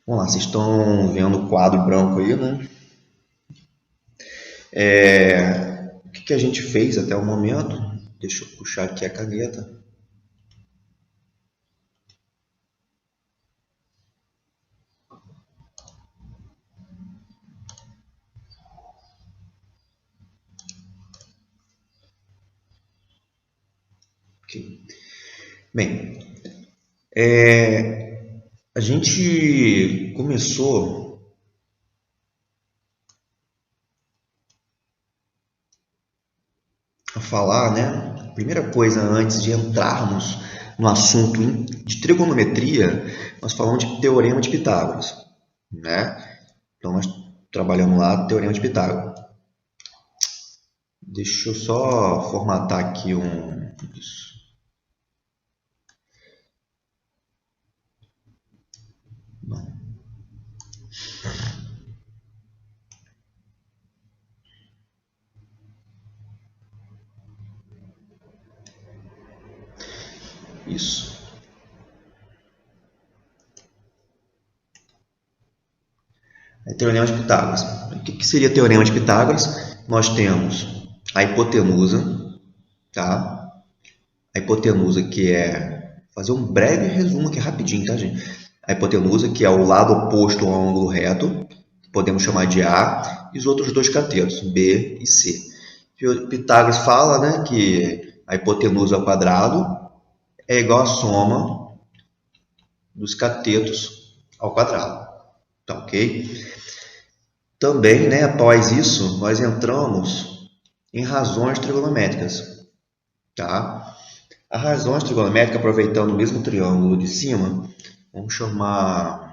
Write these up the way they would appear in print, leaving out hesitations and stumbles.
Vamos lá, vocês estão vendo o quadro branco aí, né? O que a gente fez até o momento? Deixa eu puxar aqui a caneta. Ok. Bem, a gente começou a falar, né? Primeira coisa, antes de entrarmos no assunto de trigonometria, nós falamos de teorema de Pitágoras, né? Então, nós trabalhamos lá teorema de Pitágoras. Deixa eu só formatar aqui isso. Não. Isso. Teorema de Pitágoras. O que seria teorema de Pitágoras? Nós temos a hipotenusa, tá? A hipotenusa, que é... fazer um breve resumo aqui rapidinho, tá, gente? A hipotenusa, que é o lado oposto ao ângulo reto, podemos chamar de A, e os outros dois catetos, B e C. Pitágoras fala, né, que a hipotenusa ao quadrado é igual à soma dos catetos ao quadrado. Tá ok? Também, né, após isso, nós entramos em razões trigonométricas. Tá? As razões trigonométricas, aproveitando o mesmo triângulo de cima, vamos chamar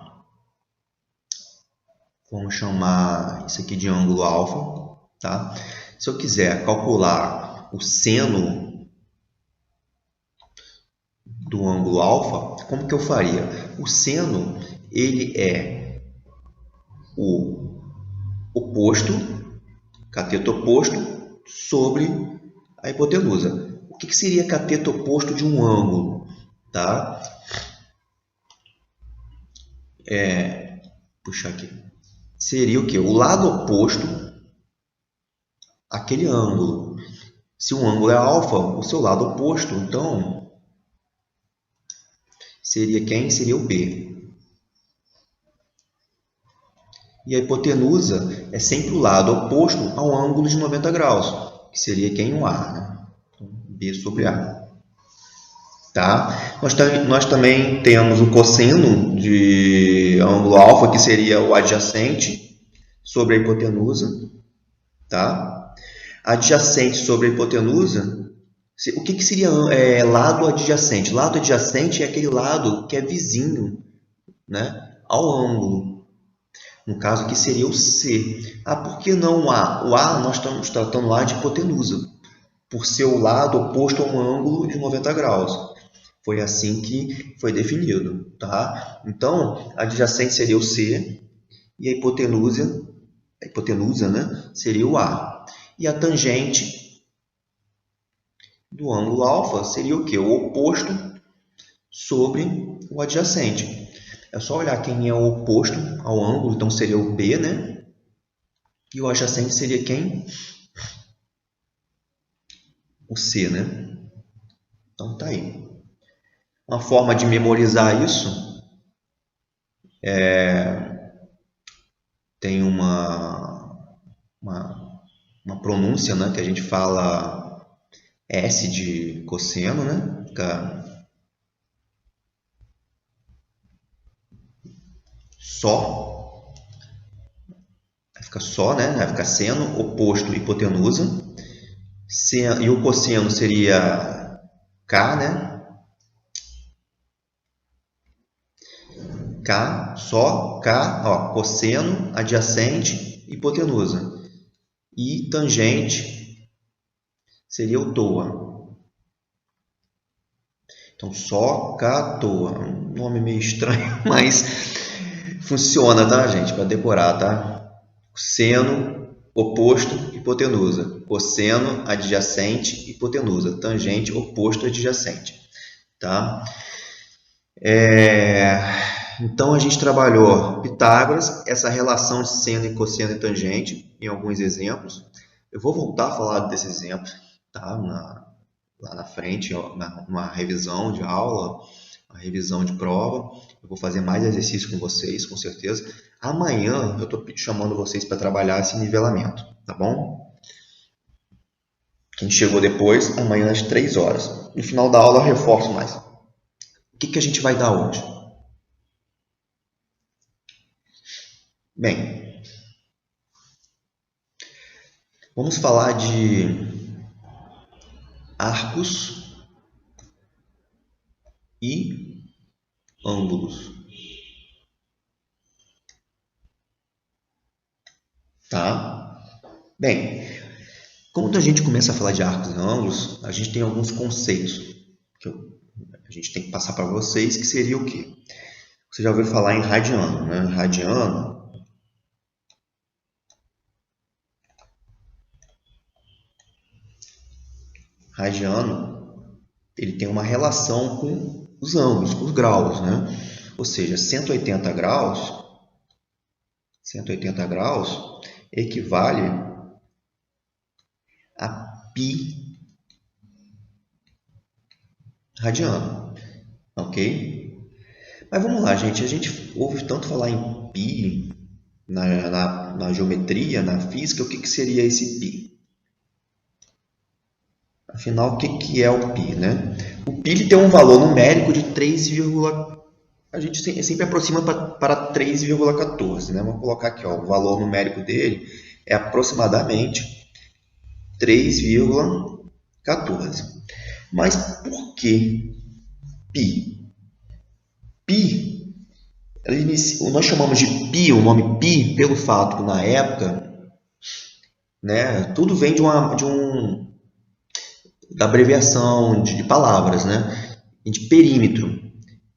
isso aqui de ângulo alfa. Tá? Se eu quiser calcular o seno do ângulo alfa, como que eu faria? O seno, ele é o oposto, cateto oposto, sobre a hipotenusa. O que seria cateto oposto de um ângulo? Tá? Puxar aqui. Seria o quê? O lado oposto àquele ângulo. Se um ângulo é alfa, o seu lado oposto, então, seria quem? Seria o B. E a hipotenusa é sempre o lado oposto ao ângulo de 90 graus, que seria quem? O A. Né? Então, B sobre A. Tá? Nós também temos o cosseno de ângulo alfa, que seria o adjacente sobre a hipotenusa. Tá? Adjacente sobre a hipotenusa, o que seria lado adjacente? Lado adjacente é aquele lado que é vizinho, né, ao ângulo. No caso aqui seria o C. Por que não o A? O A nós estamos tratando lá de hipotenusa, por ser o lado oposto a um ângulo de 90 graus. Foi assim que foi definido. Tá? Então, a adjacente seria o C e a hipotenusa, né, seria o A. E a tangente do ângulo alfa seria o quê? O oposto sobre o adjacente. É só olhar quem é o oposto ao ângulo, então seria o B, né? E o adjacente seria quem? O C, né? Então tá aí. Uma forma de memorizar isso tem uma pronúncia, né, que a gente fala S de cosseno, né? Fica só. Fica só, né? Vai ficar seno, oposto, hipotenusa. E o cosseno seria K, né? K, só K, ó, cosseno, adjacente, hipotenusa. E tangente seria o toa. Então, só K, toa. Um nome meio estranho, mas funciona, tá, gente? Para decorar, tá? Seno, oposto, hipotenusa. Cosseno, adjacente, hipotenusa. Tangente, oposto, adjacente. Tá? Então, a gente trabalhou Pitágoras, essa relação de seno e cosseno e tangente, em alguns exemplos. Eu vou voltar a falar desse exemplo, tá? Lá na frente, numa revisão de aula, uma revisão de prova. Eu vou fazer mais exercício com vocês, com certeza. Amanhã eu estou chamando vocês para trabalhar esse nivelamento, tá bom? Quem chegou depois, amanhã às 3 horas. No final da aula eu reforço mais. O que a gente vai dar hoje? Bem, vamos falar de arcos e ângulos, tá? Bem, quando a gente começa a falar de arcos e ângulos, a gente tem alguns conceitos que a gente tem que passar para vocês, que seria o quê? Você já ouviu falar em radiano, né? Radiano, ele tem uma relação com os ângulos, com os graus, né? Ou seja, 180 graus equivale a π radiano, ok? Mas vamos lá, gente. A gente ouve tanto falar em π na geometria, na física. O que seria esse π? Afinal, o que é o π, né? O π ele tem um valor numérico de 3, a gente sempre aproxima para 3,14, né? Vamos colocar aqui, ó, o valor numérico dele é aproximadamente 3,14. Mas por que π? Π, nós chamamos de π, o nome π, pelo fato que na época, né, tudo vem da abreviação de palavras, né, de perímetro.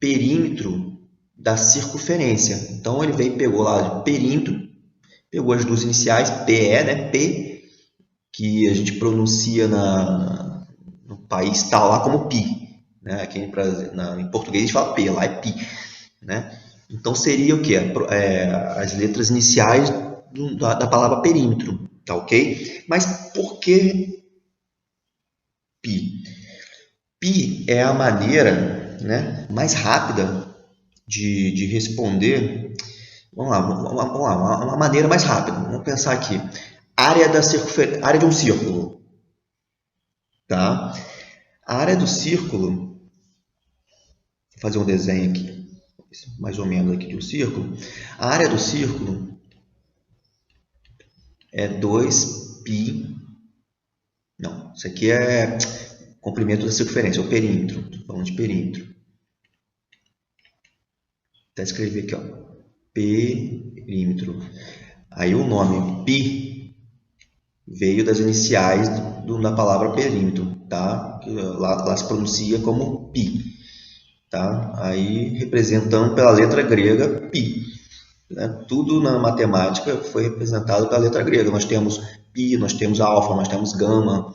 Perímetro da circunferência. Então ele veio, pegou lá de perímetro, pegou as duas iniciais, PE, né, P, que a gente pronuncia no país tal lá como pi, né? Aqui em português a gente fala P, lá é pi, né? Então seria o que? As letras iniciais da palavra perímetro, tá ok? Mas por que pi? Pi é a maneira, né, mais rápida de responder. Vamos lá, uma maneira mais rápida. Vamos pensar aqui. Área de um círculo, tá? A área do círculo, vou fazer um desenho aqui, mais ou menos aqui de um círculo. A área do círculo é 2π. Não, isso aqui é comprimento da circunferência, é o perímetro. Estou falando de perímetro. Até escrever aqui, ó, perímetro. Aí o nome π veio das iniciais da palavra perímetro, tá? Lá se pronuncia como π, tá? Aí representando pela letra grega π, né? Tudo na matemática foi representado pela letra grega. Nós temos π, nós temos alfa, nós temos gama,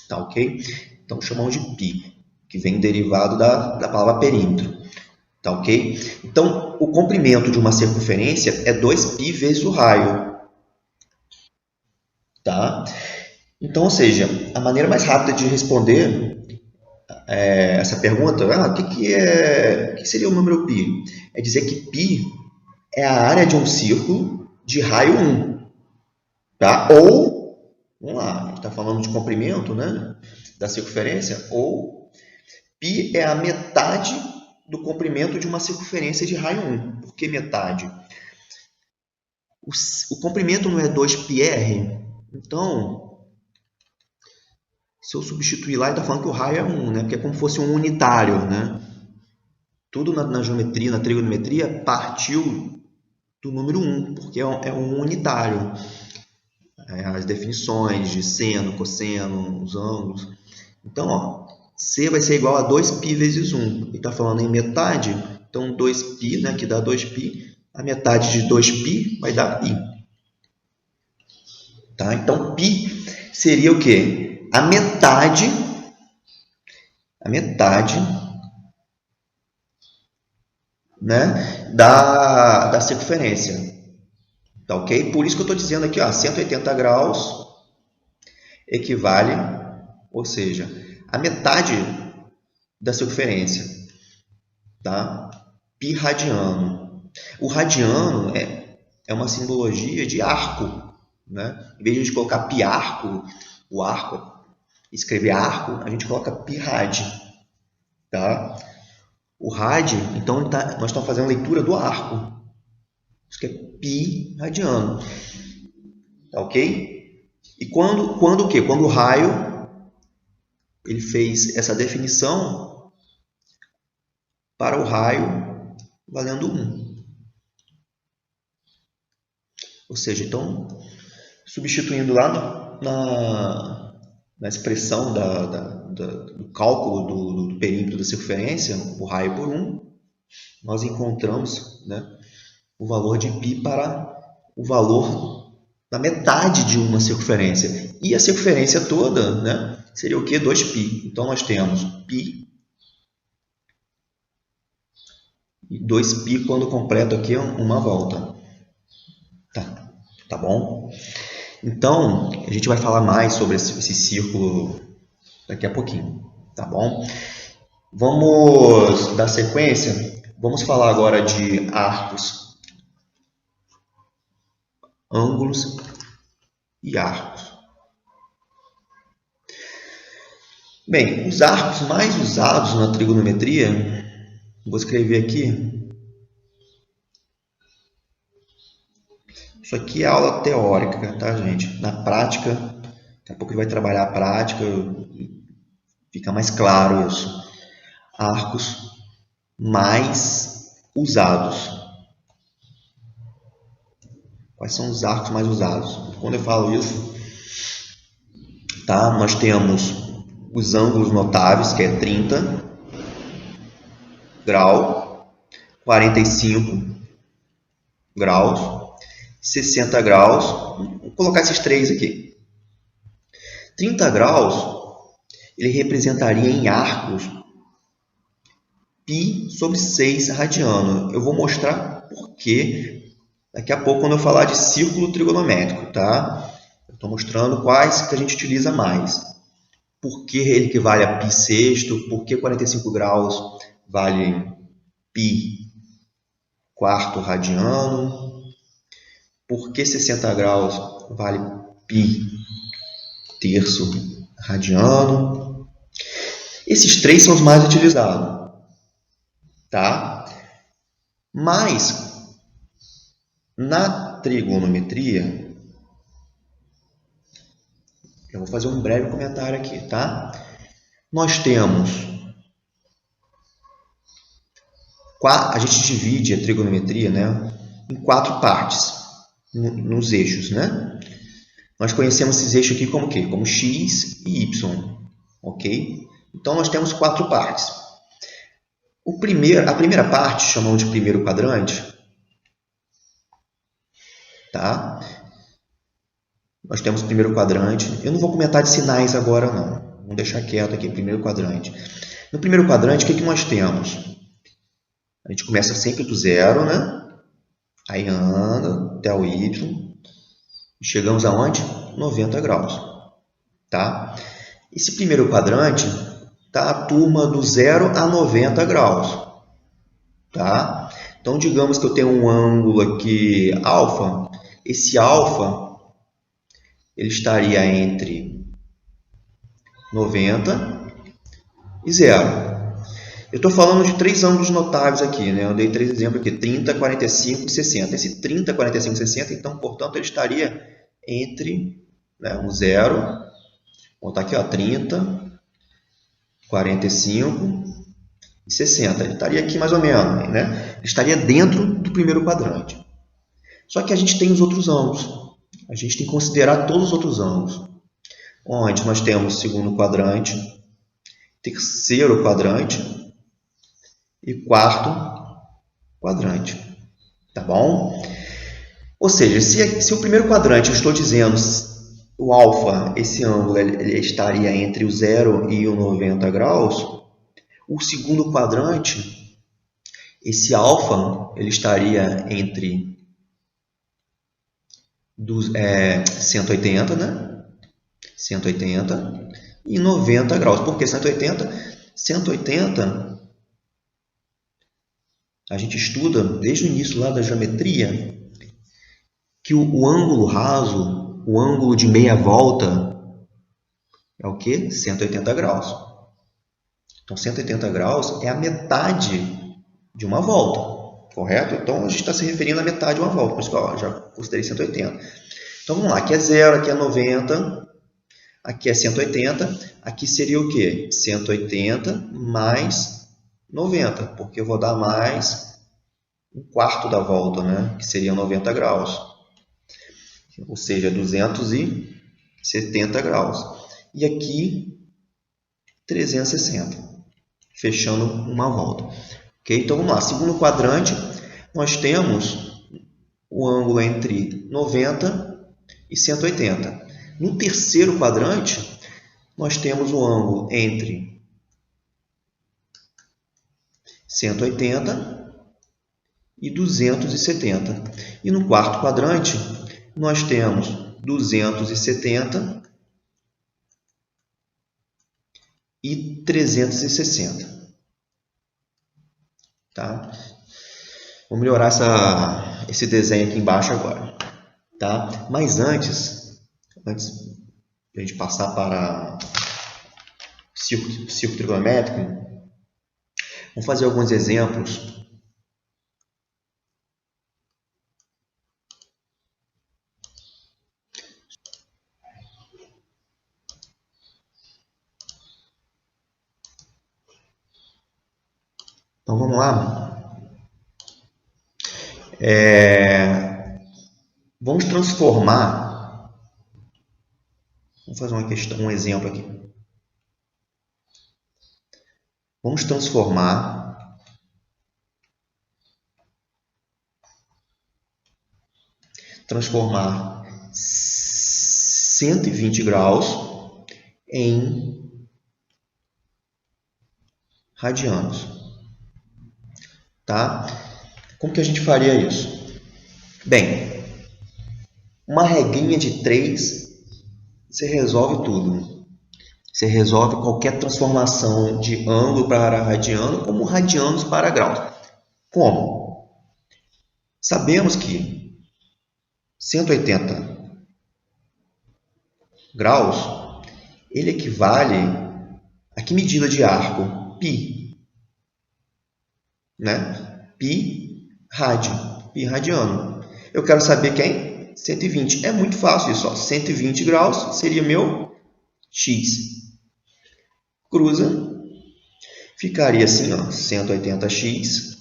tá ok? Então chamamos de π, que vem derivado da palavra perímetro, tá ok? Então o comprimento de uma circunferência é 2π vezes o raio, tá? Então, ou seja, a maneira mais rápida de responder essa pergunta, o que seria o número π? É dizer que π é a área de um círculo de raio 1, tá? Ou, vamos lá, a gente está falando de comprimento, né, da circunferência, ou π é a metade do comprimento de uma circunferência de raio 1. Por que metade? O comprimento não é 2πr, então, se eu substituir lá, ele está falando que o raio é 1, né? Porque é como se fosse um unitário, né? Tudo na geometria, na trigonometria, partiu do número 1, porque é um unitário. As definições de seno, cosseno, os ângulos. Então, ó, C vai ser igual a 2π vezes 1. Ele está falando em metade, então 2π, né, que dá 2π, a metade de 2π vai dar π. Tá? Então, π seria o quê? A metade né, da circunferência. Tá ok? Por isso que eu estou dizendo aqui, ó, 180 graus equivale, ou seja, a metade da circunferência, tá? Pi radiano. O radiano é uma simbologia de arco, né? Em vez de a gente colocar pi arco, o arco, escrever arco, a gente coloca pi rad, tá? O rad, então nós estamos fazendo a leitura do arco. Isso que é pi radiano. Tá ok? E quando o quê? Quando o raio ele fez essa definição para o raio valendo 1. Ou seja, então, substituindo lá na expressão do cálculo do perímetro da circunferência, o raio por 1, nós encontramos, né, o valor de π para o valor da metade de uma circunferência. E a circunferência toda, né, seria o quê? 2π. Então, nós temos π e 2π quando completo aqui uma volta. Tá bom? Então, a gente vai falar mais sobre esse círculo daqui a pouquinho. Tá bom? Vamos dar sequência. Vamos falar agora de arcos, ângulos e arcos. Bem, os arcos mais usados na trigonometria, vou escrever aqui. Isso aqui é aula teórica, tá, gente? Na prática, daqui a pouco ele vai trabalhar a prática, fica mais claro isso. Arcos mais usados. Quais são os arcos mais usados? Quando eu falo isso, tá? Nós temos os ângulos notáveis, que é 30 graus, 45 graus, 60 graus. Vou colocar esses três aqui. 30 graus, ele representaria em arcos π sobre 6 radiano. Eu vou mostrar por quê daqui a pouco quando eu falar de círculo trigonométrico, tá? Eu estou mostrando quais que a gente utiliza mais. Por que ele equivale a π sexto? Por que 45 graus vale π quarto radiano? Por que 60 graus vale π terço radiano? Esses três são os mais utilizados, tá? Mas na trigonometria, eu vou fazer um breve comentário aqui, tá? Nós temos, a gente divide a trigonometria, né, em 4 partes, nos eixos, né? Nós conhecemos esses eixos aqui como o quê? Como x e y, ok? Então, nós temos 4 partes. A primeira parte, chamamos de primeiro quadrante, tá? Nós temos o primeiro quadrante. Eu não vou comentar de sinais agora, não. Vamos deixar quieto aqui, primeiro quadrante. No primeiro quadrante, o que nós temos? A gente começa sempre do zero, né? Aí anda até o y. Chegamos aonde? 90 graus. Tá? Esse primeiro quadrante tá a turma do 0 a 90 graus. Tá? Então, digamos que eu tenho um ângulo aqui, alfa. Esse alfa, ele estaria entre 90 e 0. Eu estou falando de 3 ângulos notáveis aqui, né? Eu dei 3 exemplos aqui, 30, 45 e 60. Esse 30, 45 e 60, então, portanto, ele estaria entre, né, um 0, vou botar aqui, ó, 30, 45 e 60. Ele estaria aqui mais ou menos, né? Ele estaria dentro do primeiro quadrante. Só que a gente tem os outros ângulos. A gente tem que considerar todos os outros ângulos. Onde nós temos o segundo quadrante, terceiro quadrante e quarto quadrante. Tá bom? Ou seja, se o primeiro quadrante, eu estou dizendo, o alfa, esse ângulo, ele estaria entre o 0 e o 90 graus, o segundo quadrante, Esse alfa ele estaria entre 180, né? 180 e 90 graus. Por que 180? 180 a gente estuda desde o início lá da geometria que o ângulo raso, o ângulo de meia volta é o quê? 180 graus. Então 180 graus é a metade de uma volta, correto? Então a gente está se referindo à metade de uma volta, por isso que eu já considerei 180. Então vamos lá, aqui é 0, aqui é 90, aqui é 180, aqui seria o quê? 180 mais 90, porque eu vou dar mais um quarto da volta, né? Que seria 90 graus, ou seja, 270 graus. E aqui 360, fechando uma volta. Okay? Então vamos lá, segundo quadrante, nós temos o ângulo entre 90 e 180. No terceiro quadrante, nós temos o ângulo entre 180 e 270. E no quarto quadrante, nós temos 270 e 360. Tá? Vou melhorar esse desenho aqui embaixo agora. Tá? Mas antes de a gente passar para círculo trigonométrico, vamos fazer alguns exemplos. Então vamos lá. Vamos transformar. Vamos fazer um exemplo aqui. Vamos transformar transformar 120 graus em radianos. Tá? Como que a gente faria isso? Bem, uma regrinha de 3, você resolve tudo. Você resolve qualquer transformação de ângulo para radiano, como radianos para graus. Como? Sabemos que 180 graus, ele equivale a que medida de arco? Π. Né? Π radiano. Eu quero saber quem? 120. É muito fácil isso. Ó. 120 graus seria meu x. Cruza. Ficaria assim, ó, 180x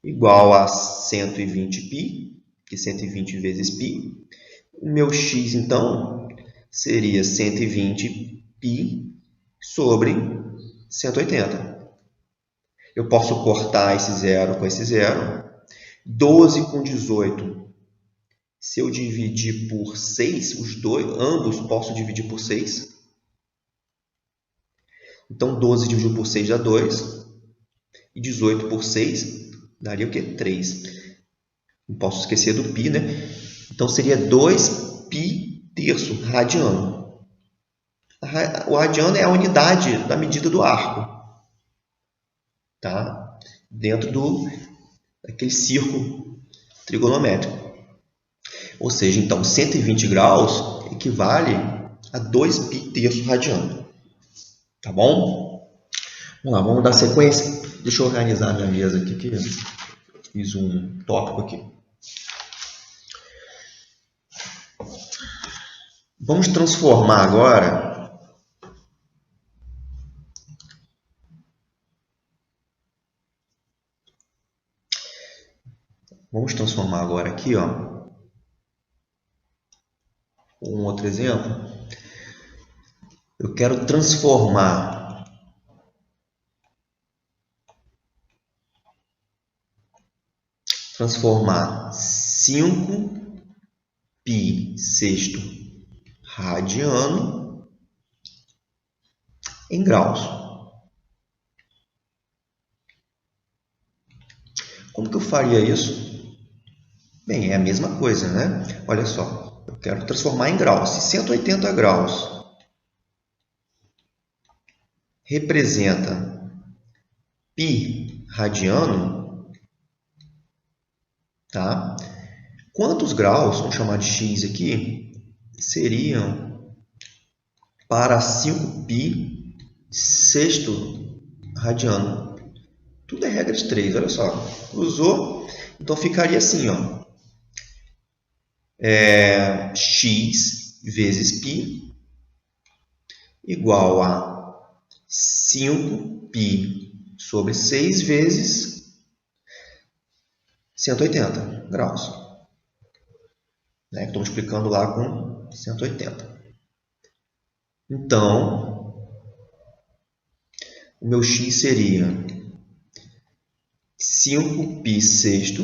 igual a 120π, que 120 vezes π. O meu x, então, seria 120π sobre 180. Eu posso cortar esse zero com esse zero. 12 com 18. Se eu dividir por 6, ambos posso dividir por 6. Então, 12 dividido por 6 dá 2. E 18 por 6 daria o quê? 3. Não posso esquecer do π, né? Então, seria 2π terço radiano. O radiano é a unidade da medida do arco. Tá? Dentro daquele círculo trigonométrico. Ou seja, então, 120 graus equivale a 2π terço radiano. Tá bom? Vamos lá, vamos dar sequência. Deixa eu organizar minha mesa aqui, que eu fiz um tópico aqui. Vamos transformar agora aqui, ó, um outro exemplo. Eu quero transformar 5π sexto radiano em graus. Como que eu faria isso? Bem, é a mesma coisa, né? Olha só, eu quero transformar em graus. Se 180 graus representa π radiano, tá? Quantos graus, vamos chamar de x aqui, seriam para 5π sexto radiano? Tudo é regra de 3, olha só. Usou, então ficaria assim, ó. X vezes π igual a 5π sobre 6 vezes 180 graus. Né? Estou multiplicando lá com 180. Então, o meu x seria 5π sexto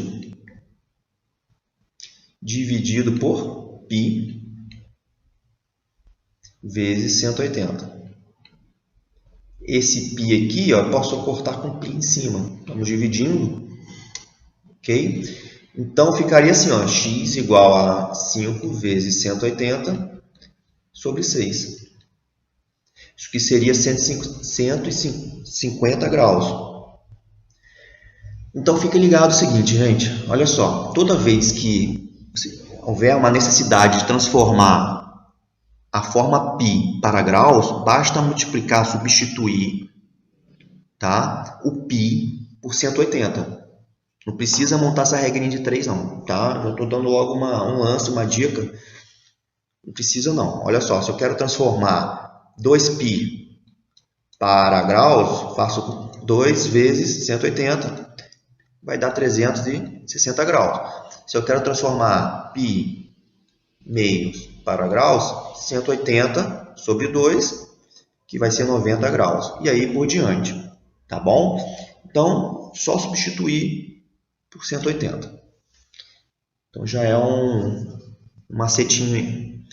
dividido por π vezes 180. Esse π aqui, ó, eu posso cortar com π em cima. Estamos dividindo, ok? Então, ficaria assim, ó, x igual a 5 vezes 180 sobre 6. Isso que seria 150 graus. Então, fique ligado o seguinte, gente. Olha só, toda vez que houver uma necessidade de transformar a forma π para graus, basta multiplicar, substituir, tá? O π por 180. Não precisa montar essa regrinha de 3, não, tá? Já estou dando logo um lance, uma dica. Não precisa, não. Olha só, se eu quero transformar 2π para graus, faço 2 vezes 180, vai dar 360 graus. Se eu quero transformar π meios para graus, 180 sobre 2, que vai ser 90 graus. E aí por diante, tá bom? Então, só substituir por 180. Então, já é um macetinho.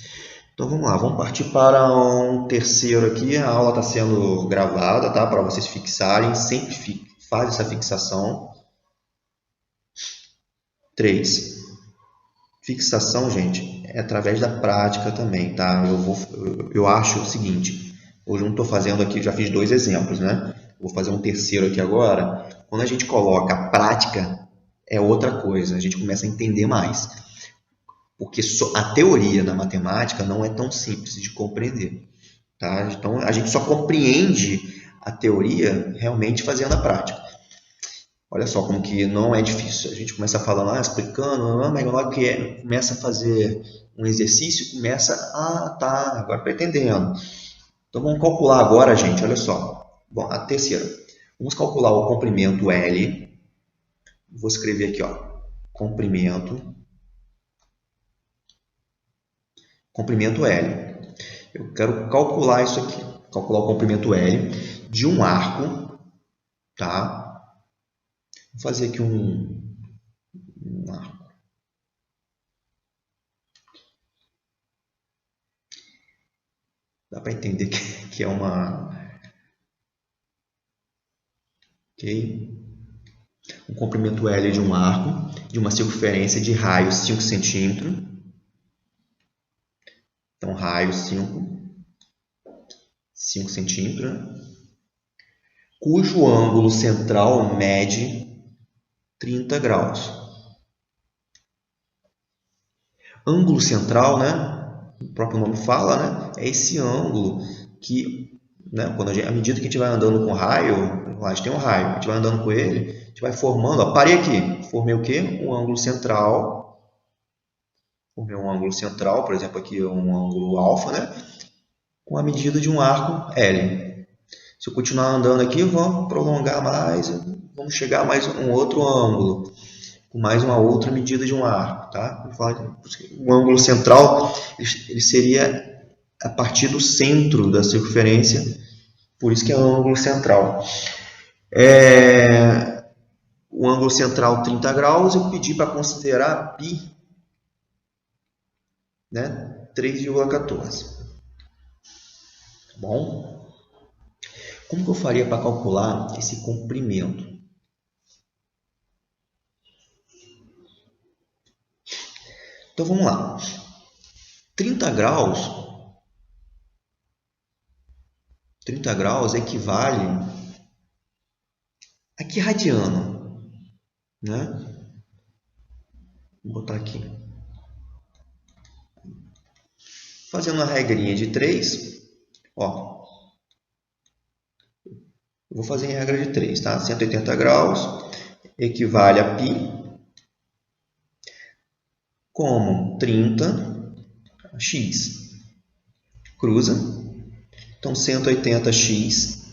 Então, vamos lá. Vamos partir para um terceiro aqui. A aula está sendo gravada, tá? Para vocês fixarem. Sempre faz essa fixação. 3. Fixação, gente, é através da prática também, tá? Eu acho o seguinte, hoje eu não estou fazendo aqui, já fiz 2 exemplos, né? Vou fazer um terceiro aqui agora. Quando a gente coloca a prática, é outra coisa, a gente começa a entender mais. Porque a teoria da matemática não é tão simples de compreender, tá? Então, a gente só compreende a teoria realmente fazendo a prática. Olha só como que não é difícil. A gente começa falando, explicando, mas na hora que começa a fazer um exercício, começa tá, agora estou entendendo. Então vamos calcular agora, gente, olha só. Bom, a terceira. Vamos calcular o comprimento L. Vou escrever aqui, ó, comprimento L. Eu quero calcular isso aqui, calcular o comprimento L de um arco, tá? Vou fazer aqui um arco. Dá para entender que é uma... Ok? Um comprimento L de um arco, de uma circunferência de raio 5 centímetros. Então, raio 5 centímetros, cujo ângulo central mede 30 graus. Ângulo central, né? O próprio nome fala, né? É esse ângulo que, né, à medida que a gente vai andando com o raio, lá a gente tem um raio, a gente vai andando com ele, a gente vai formando, ó, parei aqui, formei o quê? Um ângulo central. Formei um ângulo central, por exemplo, aqui um ângulo alfa, né? Com a medida de um arco L. Se eu continuar andando aqui, vamos prolongar mais, vamos chegar a mais um outro ângulo, com mais uma outra medida de um arco, tá? O ângulo central ele seria a partir do centro da circunferência, por isso que é o ângulo central. O ângulo central 30 graus, eu pedi para considerar π, né? 3,14. Tá bom? Como que eu faria para calcular esse comprimento? Então, vamos lá. 30 graus equivale a que radiano? Né? Vou botar aqui. Fazendo uma regrinha de 3, ó. Eu vou fazer em regra de 3, tá? 180 graus equivale a π, como 30x. Cruza. Então, 180x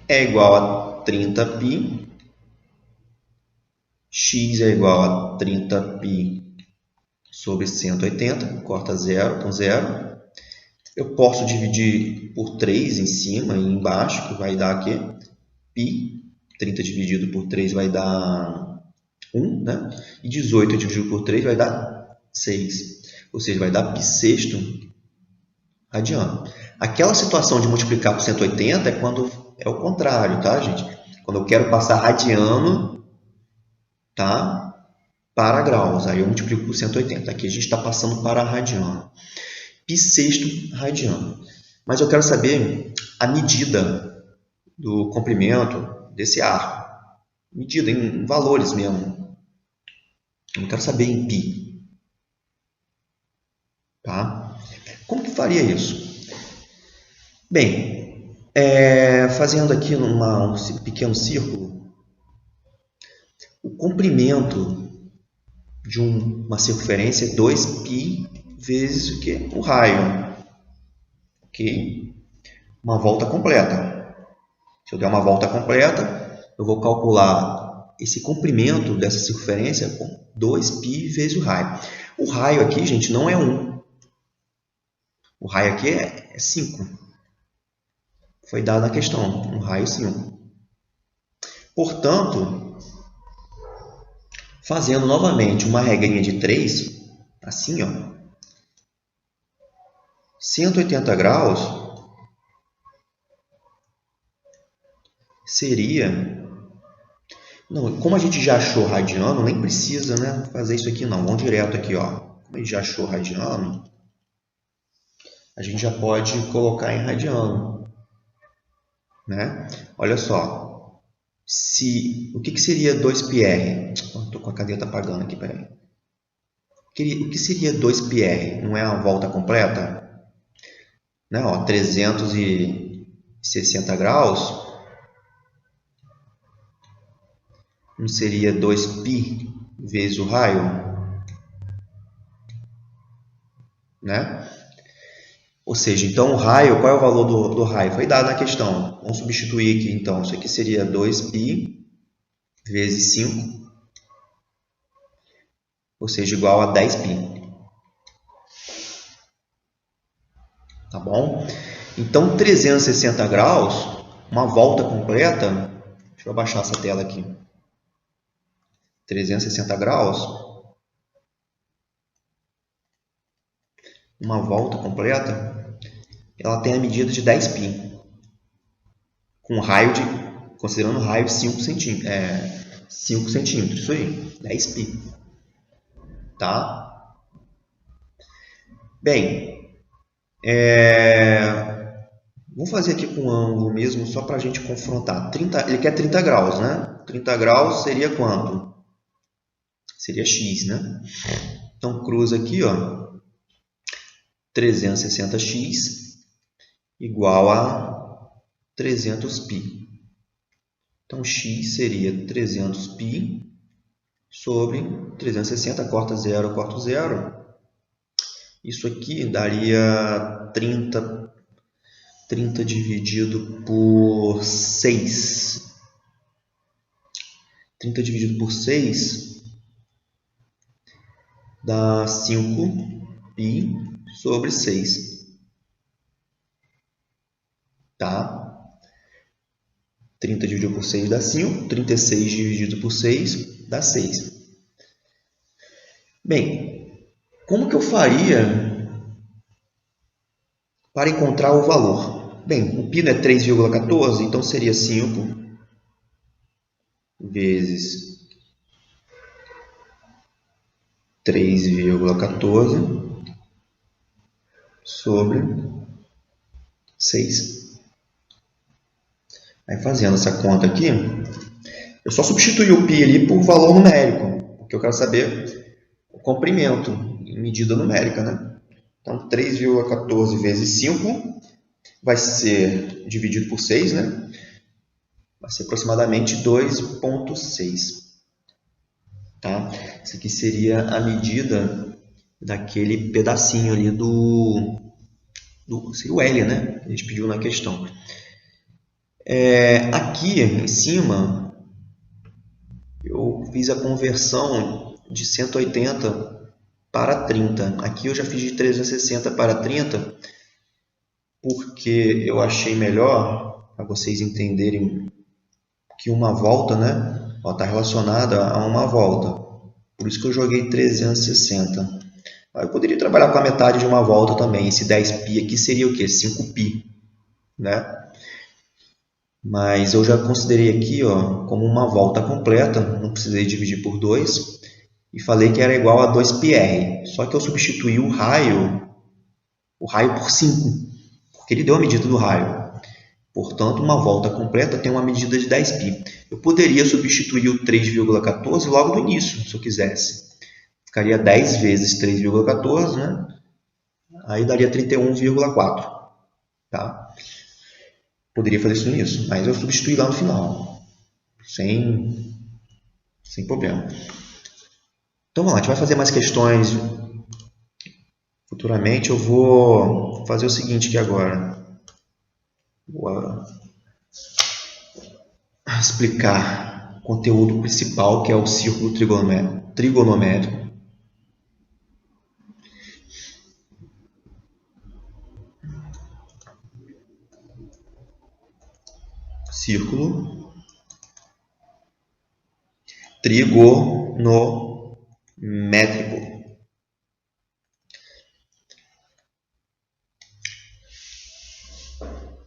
é igual a 30π. X é igual a 30π sobre 180. Corta 0 com 0. Eu posso dividir por 3 em cima e embaixo, que vai dar aqui π. 30 dividido por 3 vai dar 1, né? E 18 dividido por 3 vai dar 6. Ou seja, vai dar π sexto radiano. Aquela situação de multiplicar por 180 é quando é o contrário, tá, gente? Quando eu quero passar radiano, tá, para graus. Aí eu multiplico por 180. Aqui a gente está passando para radiano. Π sexto radiano. Mas eu quero saber a medida do comprimento desse arco. Medida em valores mesmo. Eu não quero saber em π. Tá? Como que faria isso? Bem, fazendo aqui um pequeno círculo, o comprimento de uma circunferência é 2π vezes o quê? O raio. Ok? Uma volta completa. Se eu der uma volta completa, eu vou calcular esse comprimento dessa circunferência com 2π vezes o raio. O raio aqui, gente, não é 1. O raio aqui é 5. Foi dado na questão, um raio 5. Portanto, fazendo novamente uma regrinha de 3, assim, ó, 180 graus seria... Não, como a gente já achou radiano, nem precisa, né, fazer isso aqui não. Vamos direto aqui, ó. Como a gente já achou radiano, a gente já pode colocar em radiano, né? Olha só. O que seria 2πr? Estou com a caneta apagando aqui, peraí. O que seria 2πr? Não é uma volta completa? Né? Ó, 360 graus não seria 2π vezes o raio? Né? Ou seja, então o raio, qual é o valor do raio? Foi dado na questão. Vamos substituir aqui, então. Isso aqui seria 2π vezes 5, ou seja, igual a 10π. Tá bom? Então, 360 graus, uma volta completa... Deixa eu abaixar essa tela aqui. 360 graus, uma volta completa, ela tem a medida de 10π, com raio considerando raio de 5 centímetros, isso aí, 10π. Tá? Bem, vamos fazer aqui com ângulo mesmo, só para a gente confrontar. Ele quer 30 graus, né? 30 graus seria quanto? Seria x, né? Então, cruza aqui, ó, 360x igual a 300π. Então, x seria 300π sobre 360, corta 0, corta 0. Isso aqui daria 30 dividido por 6. 30 dividido por 6 dá 5π sobre 6. Tá? 30 dividido por 6 dá 5. 36 dividido por 6 dá 6. Bem, como que eu faria para encontrar o valor? Bem, o π é 3,14, então seria 5 vezes 3,14 sobre 6. Aí fazendo essa conta aqui, eu só substituí o π ali por valor numérico, porque eu quero saber o comprimento em medida numérica, né? Então, 3,14 vezes 5 vai ser dividido por 6, né? Vai ser aproximadamente 2,6. Tá? Isso aqui seria a medida daquele pedacinho ali seria o L, né? A gente pediu na questão. Aqui em cima, eu fiz a conversão de 180 para 30. Aqui eu já fiz de 360 para 30, porque eu achei melhor, para vocês entenderem que uma volta, né, está relacionada a uma volta. Por isso que eu joguei 360. Eu poderia trabalhar com a metade de uma volta também. Esse 10π aqui seria o quê? 5π, né? Mas eu já considerei aqui, ó, como uma volta completa, não precisei dividir por 2, e falei que era igual a 2πr. Só que eu substituí o raio por 5, porque ele deu a medida do raio. Portanto, uma volta completa tem uma medida de 10π. Eu poderia substituir o 3,14 logo no início, se eu quisesse. Ficaria 10 vezes 3,14, né? Aí daria 31,4. Tá? Poderia fazer isso no início, mas eu substituí lá no final, sem problema. Então vamos lá, a gente vai fazer mais questões futuramente. Eu vou fazer o seguinte aqui agora. Vou explicar o conteúdo principal, que é o círculo trigonométrico. Círculo trigonométrico.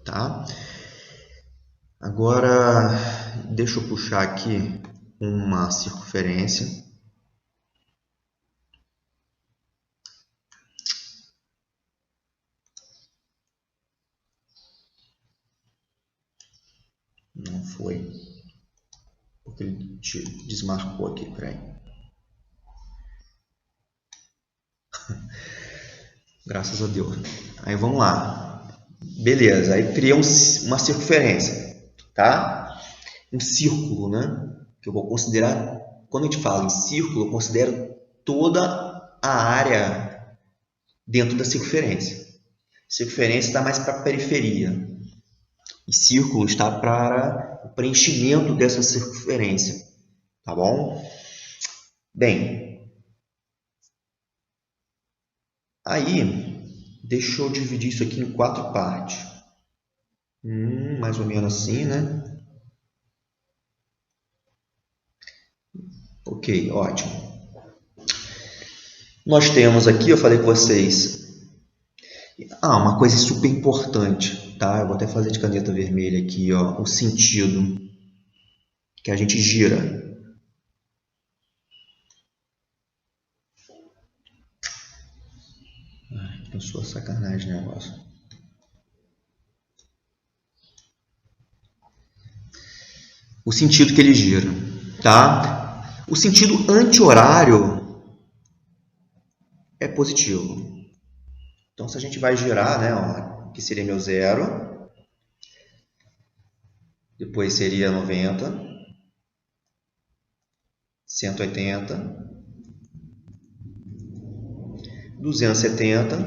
Tá? Agora, deixa eu puxar aqui uma circunferência. Não foi. Porque ele desmarcou aqui, peraí. Graças a Deus. Aí vamos lá. Beleza, aí criei uma circunferência, tá? Um círculo, né? Que eu vou considerar, quando a gente fala em círculo, eu considero toda a área dentro da circunferência. Circunferência está mais para a periferia. E círculo está para o preenchimento dessa circunferência. Tá bom? Bem, aí, deixa eu dividir isso aqui em 4 partes. Mais ou menos assim, né? Ok, ótimo. Nós temos aqui, eu falei com vocês, uma coisa super importante, tá? Eu vou até fazer de caneta vermelha aqui, ó, o sentido que a gente gira. Pensou sacanagem o negócio. O sentido que ele gira, tá? O sentido anti-horário é positivo. Então, se a gente vai girar, né, ó, que seria meu zero, depois seria 90, 180, 270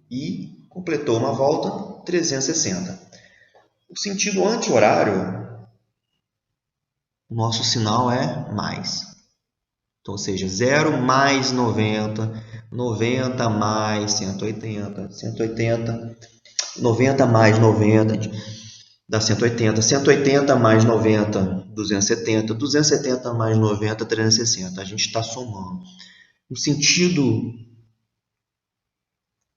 e completou uma volta, 360. O sentido anti-horário, o nosso sinal é mais. Então, ou seja, 0 mais 90, 90 mais 180, 180, 90 mais 90 dá 180, 180 mais 90, 270, 270 mais 90, 360. A gente está somando. No sentido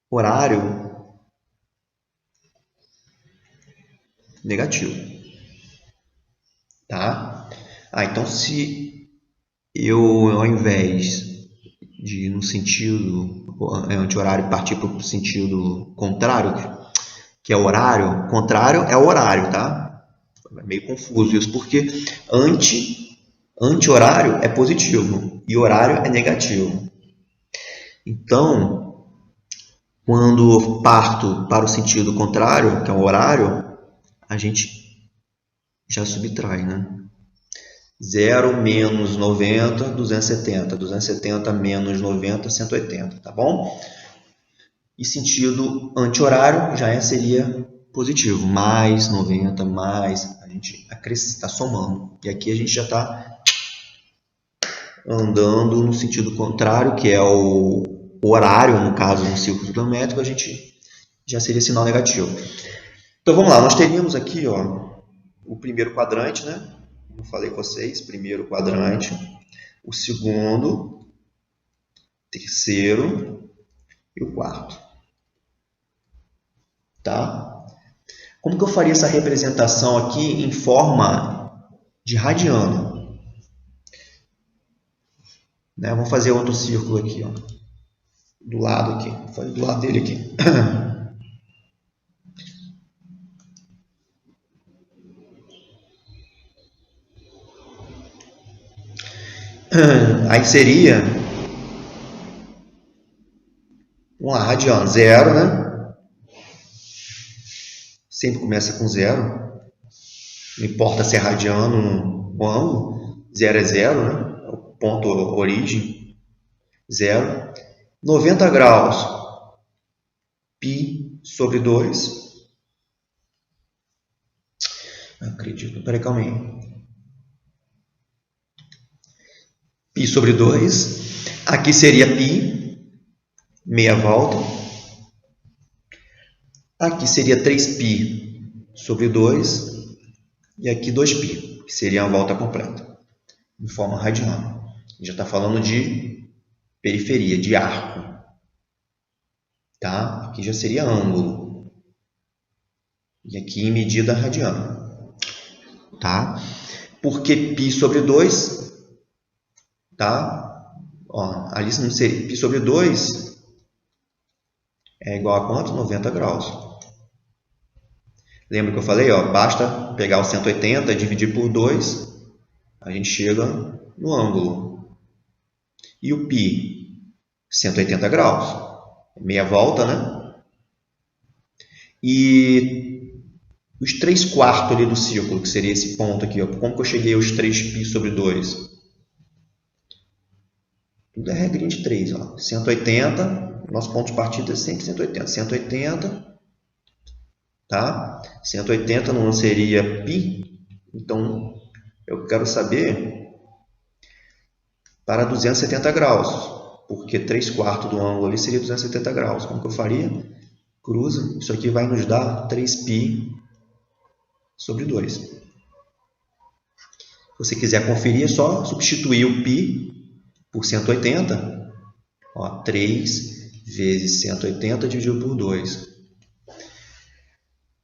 horário, negativo. Tá? Então, se eu, ao invés de ir no sentido anti-horário partir para o sentido contrário, que é horário, contrário é horário, tá? É meio confuso isso, porque anti-horário é positivo e horário é negativo. Então, quando eu parto para o sentido contrário, que é o horário, a gente já subtrai, né? 0 menos 90, 270. 270 menos 90, 180, tá bom? E sentido anti-horário já seria positivo. Mais 90, mais, a gente está somando. E aqui a gente já está andando no sentido contrário, que é o horário, no caso, no círculo quilométrico, a gente já seria sinal negativo. Então vamos lá, nós teríamos aqui o primeiro quadrante, né? Como eu falei com vocês, primeiro quadrante, o segundo, terceiro e o quarto. Tá? Como que eu faria essa representação aqui em forma de radiano? Né? Vamos fazer outro círculo aqui, ó, do lado aqui, vou fazer do lado dele aqui. Aí seria, vamos lá, radiano, zero, né? Sempre começa com zero. Não importa se é radiano ou ângulo, zero é zero, né? É o ponto origem, zero. 90 graus, π sobre 2. Não acredito, peraí, calma aí. Π sobre 2. Aqui seria π, meia volta. Aqui seria 3π sobre 2. E aqui 2π, que seria a volta completa, em forma radiana. Já está falando de periferia, de arco. Tá? Aqui já seria ângulo. E aqui em medida radiana. Tá? Porque π sobre 2, tá? Ó, ali não seria π sobre 2 é igual a quanto? 90 graus. Lembra que eu falei? Ó, basta pegar o 180 e dividir por 2, a gente chega no ângulo. E o π? 180 graus. Meia volta, né? E os 3/4 ali do círculo, que seria esse ponto aqui, ó. Como que eu cheguei aos 3π sobre 2? Tudo é regrinha de 3, ó. 180, nosso ponto de partida é sempre 180. 180, tá? 180 não seria π, então eu quero saber para 270 graus, porque 3/4 do ângulo ali seria 270 graus. Como que eu faria? Cruza, isso aqui vai nos dar 3π sobre 2. Se você quiser conferir, é só substituir o π por 180. Ó, 3 vezes 180 dividido por 2.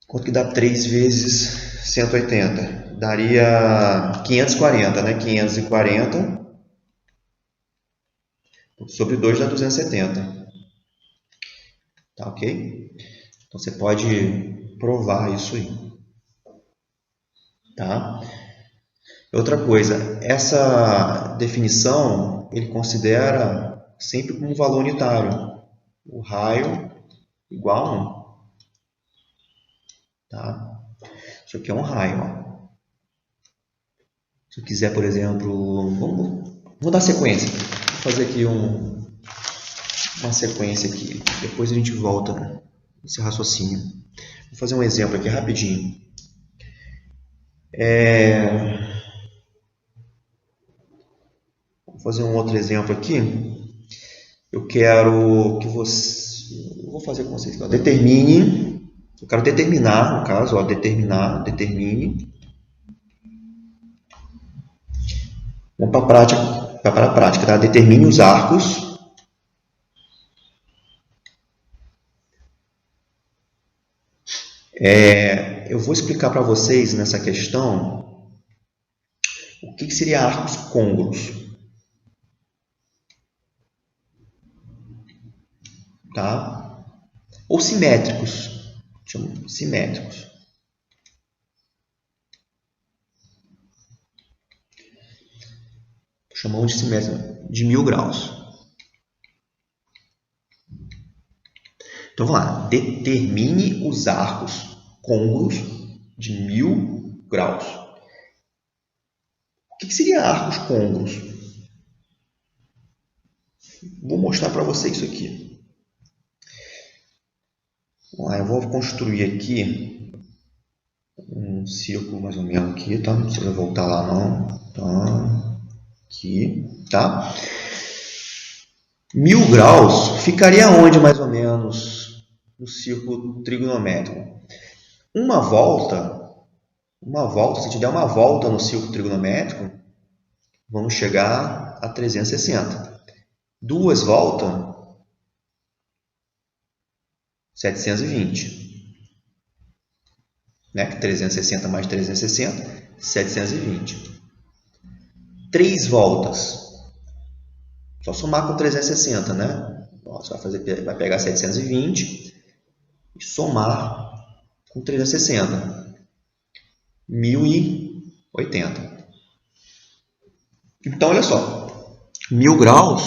Quanto que dá 3 vezes 180? Daria 540, né? 540 sobre 2 dá 270. Tá ok? Então você pode provar isso aí. Tá? Outra coisa, essa definição ele considera sempre como um valor unitário. O raio igual a 1. Tá? Isso aqui é um raio. Ó. Se eu quiser, por exemplo, vamos dar sequência. Vou fazer aqui uma sequência aqui. Depois a gente volta nesse raciocínio. Vou fazer um exemplo aqui rapidinho. Vou fazer um outro exemplo aqui. Eu quero que você... Eu vou fazer com vocês. Ó, determine... Eu quero determinar, no caso, ó, determine. Vamos para a prática, tá? Determine os arcos eu vou explicar para vocês nessa questão o que seria arcos côngruos. tá? Ou simétricos, chamo simétricos. Chamamos de simétrico de 1000 graus. Então vamos lá, determine os arcos côngruos de 1000 graus. O que seria arcos côngruos? Vou mostrar para você isso aqui. Eu vou construir aqui um círculo mais ou menos aqui, tá? Não precisa voltar lá não. Tá. Aqui, tá? 1000 graus ficaria onde mais ou menos no círculo trigonométrico? Uma volta, se a gente der uma volta no círculo trigonométrico, vamos chegar a 360. Duas voltas, 720. Né? 360 mais 360, 720. 3 voltas. Só somar com 360, né? Você vai pegar 720 e somar com 360. 1080. Então, olha só. 1000 graus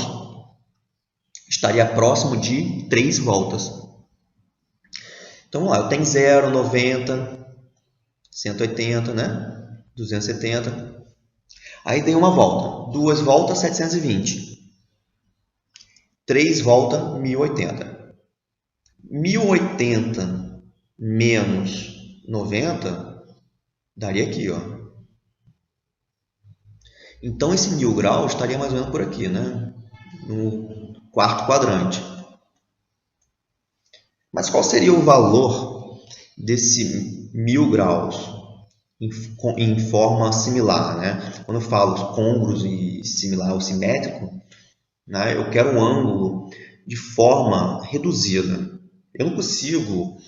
estaria próximo de 3 voltas. Então, vamos lá. Eu tenho 0, 90, 180, né? 270. Aí dei uma volta. 2 voltas, 720. 3 voltas, 1080. 1080 menos 90 daria aqui, ó. Então, esse 1000 graus estaria mais ou menos por aqui, né? No quarto quadrante. Mas qual seria o valor desse 1000 graus em forma similar, né? Quando eu falo côngruos e similar ou simétrico, né, eu quero um ângulo de forma reduzida. Eu não consigo,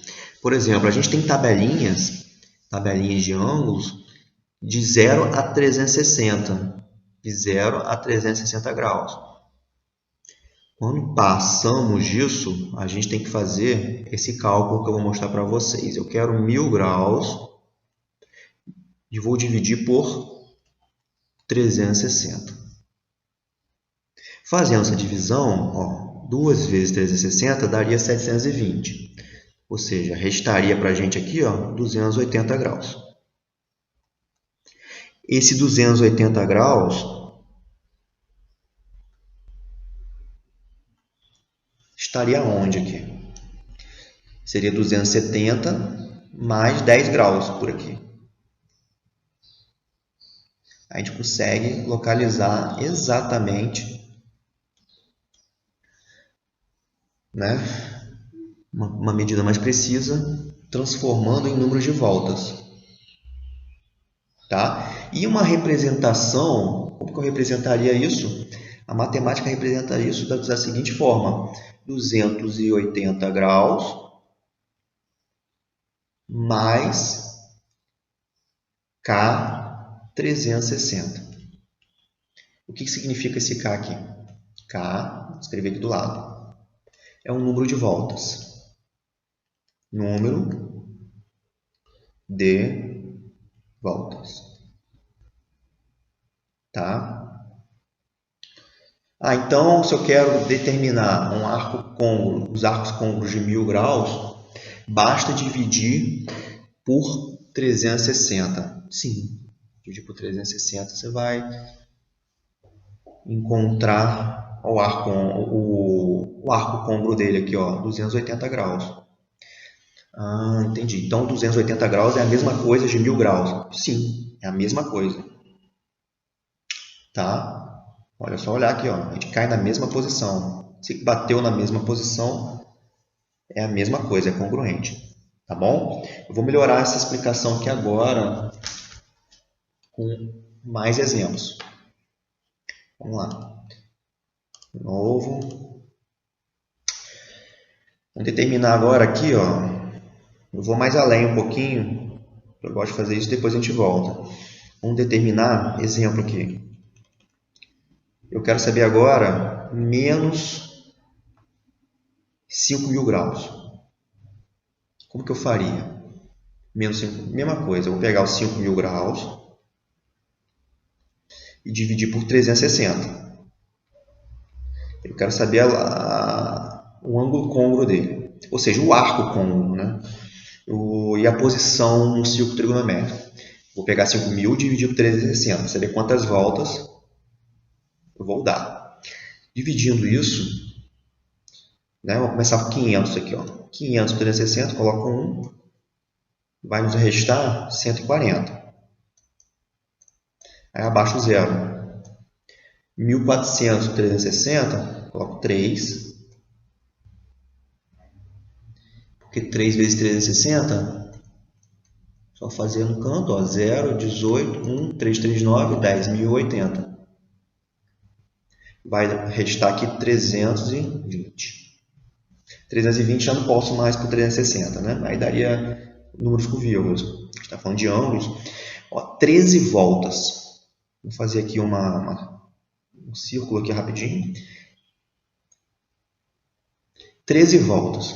por exemplo, a gente tem tabelinhas de ângulos de 0 a 360, de 0 a 360 graus. Quando passamos disso, a gente tem que fazer esse cálculo que eu vou mostrar para vocês. Eu quero 1000 graus e vou dividir por 360. Fazendo essa divisão, ó, 2 vezes 360 daria 720. Ou seja, restaria para a gente aqui, ó, 280 graus. Esse 280 graus estaria onde aqui? Seria 270 mais 10 graus por aqui. A gente consegue localizar exatamente, né, uma medida mais precisa, transformando em números de voltas. Tá? E uma representação, como que eu representaria isso? A matemática representa isso da seguinte forma: 280 graus mais K 360. O que significa esse K aqui? K, vou escrever aqui do lado, é um número de voltas. Número de voltas. Tá? Então, se eu quero determinar um arco côngruo, os arcos côngruos de 1000 graus, basta dividir por 360. Sim, dividir por 360, você vai encontrar o arco côngruo dele aqui, ó, 280 graus. Entendi. Então, 280 graus é a mesma coisa de 1000 graus. Sim, é a mesma coisa. Tá? Olha, só olhar aqui, ó. A gente cai na mesma posição. Se bateu na mesma posição, é a mesma coisa, é congruente. Tá bom? Eu vou melhorar essa explicação aqui agora com mais exemplos. Vamos lá. De novo. Vamos determinar agora aqui, ó. Eu vou mais além um pouquinho. Eu gosto de fazer isso, depois a gente volta. Vamos determinar, exemplo aqui. Eu quero saber agora menos 5.000 graus. Como que eu faria? Menos 5, mesma coisa, eu vou pegar os 5.000 graus e dividir por 360. Eu quero saber o ângulo côngruo dele, ou seja, o arco côngruo, né? E a posição no círculo trigonométrico. Vou pegar 5.000 e dividir por 360, saber quantas voltas eu vou dar. Dividindo isso, né, vou começar com 500 aqui, ó. 500 por 360, coloco 1, vai nos restar 140. Aí abaixo o 0. 1.400 por 360, coloco 3. Porque 3 vezes 360, só fazer no canto, ó, 0, 18, 1, 3, 3, 9, 10, 1.080. Vai restar aqui 320. 320 já não posso mais por 360, né? Aí daria números com vírgulas. A gente está falando de ângulos. Ó, 13 voltas. Vou fazer aqui um círculo aqui rapidinho. 13 voltas.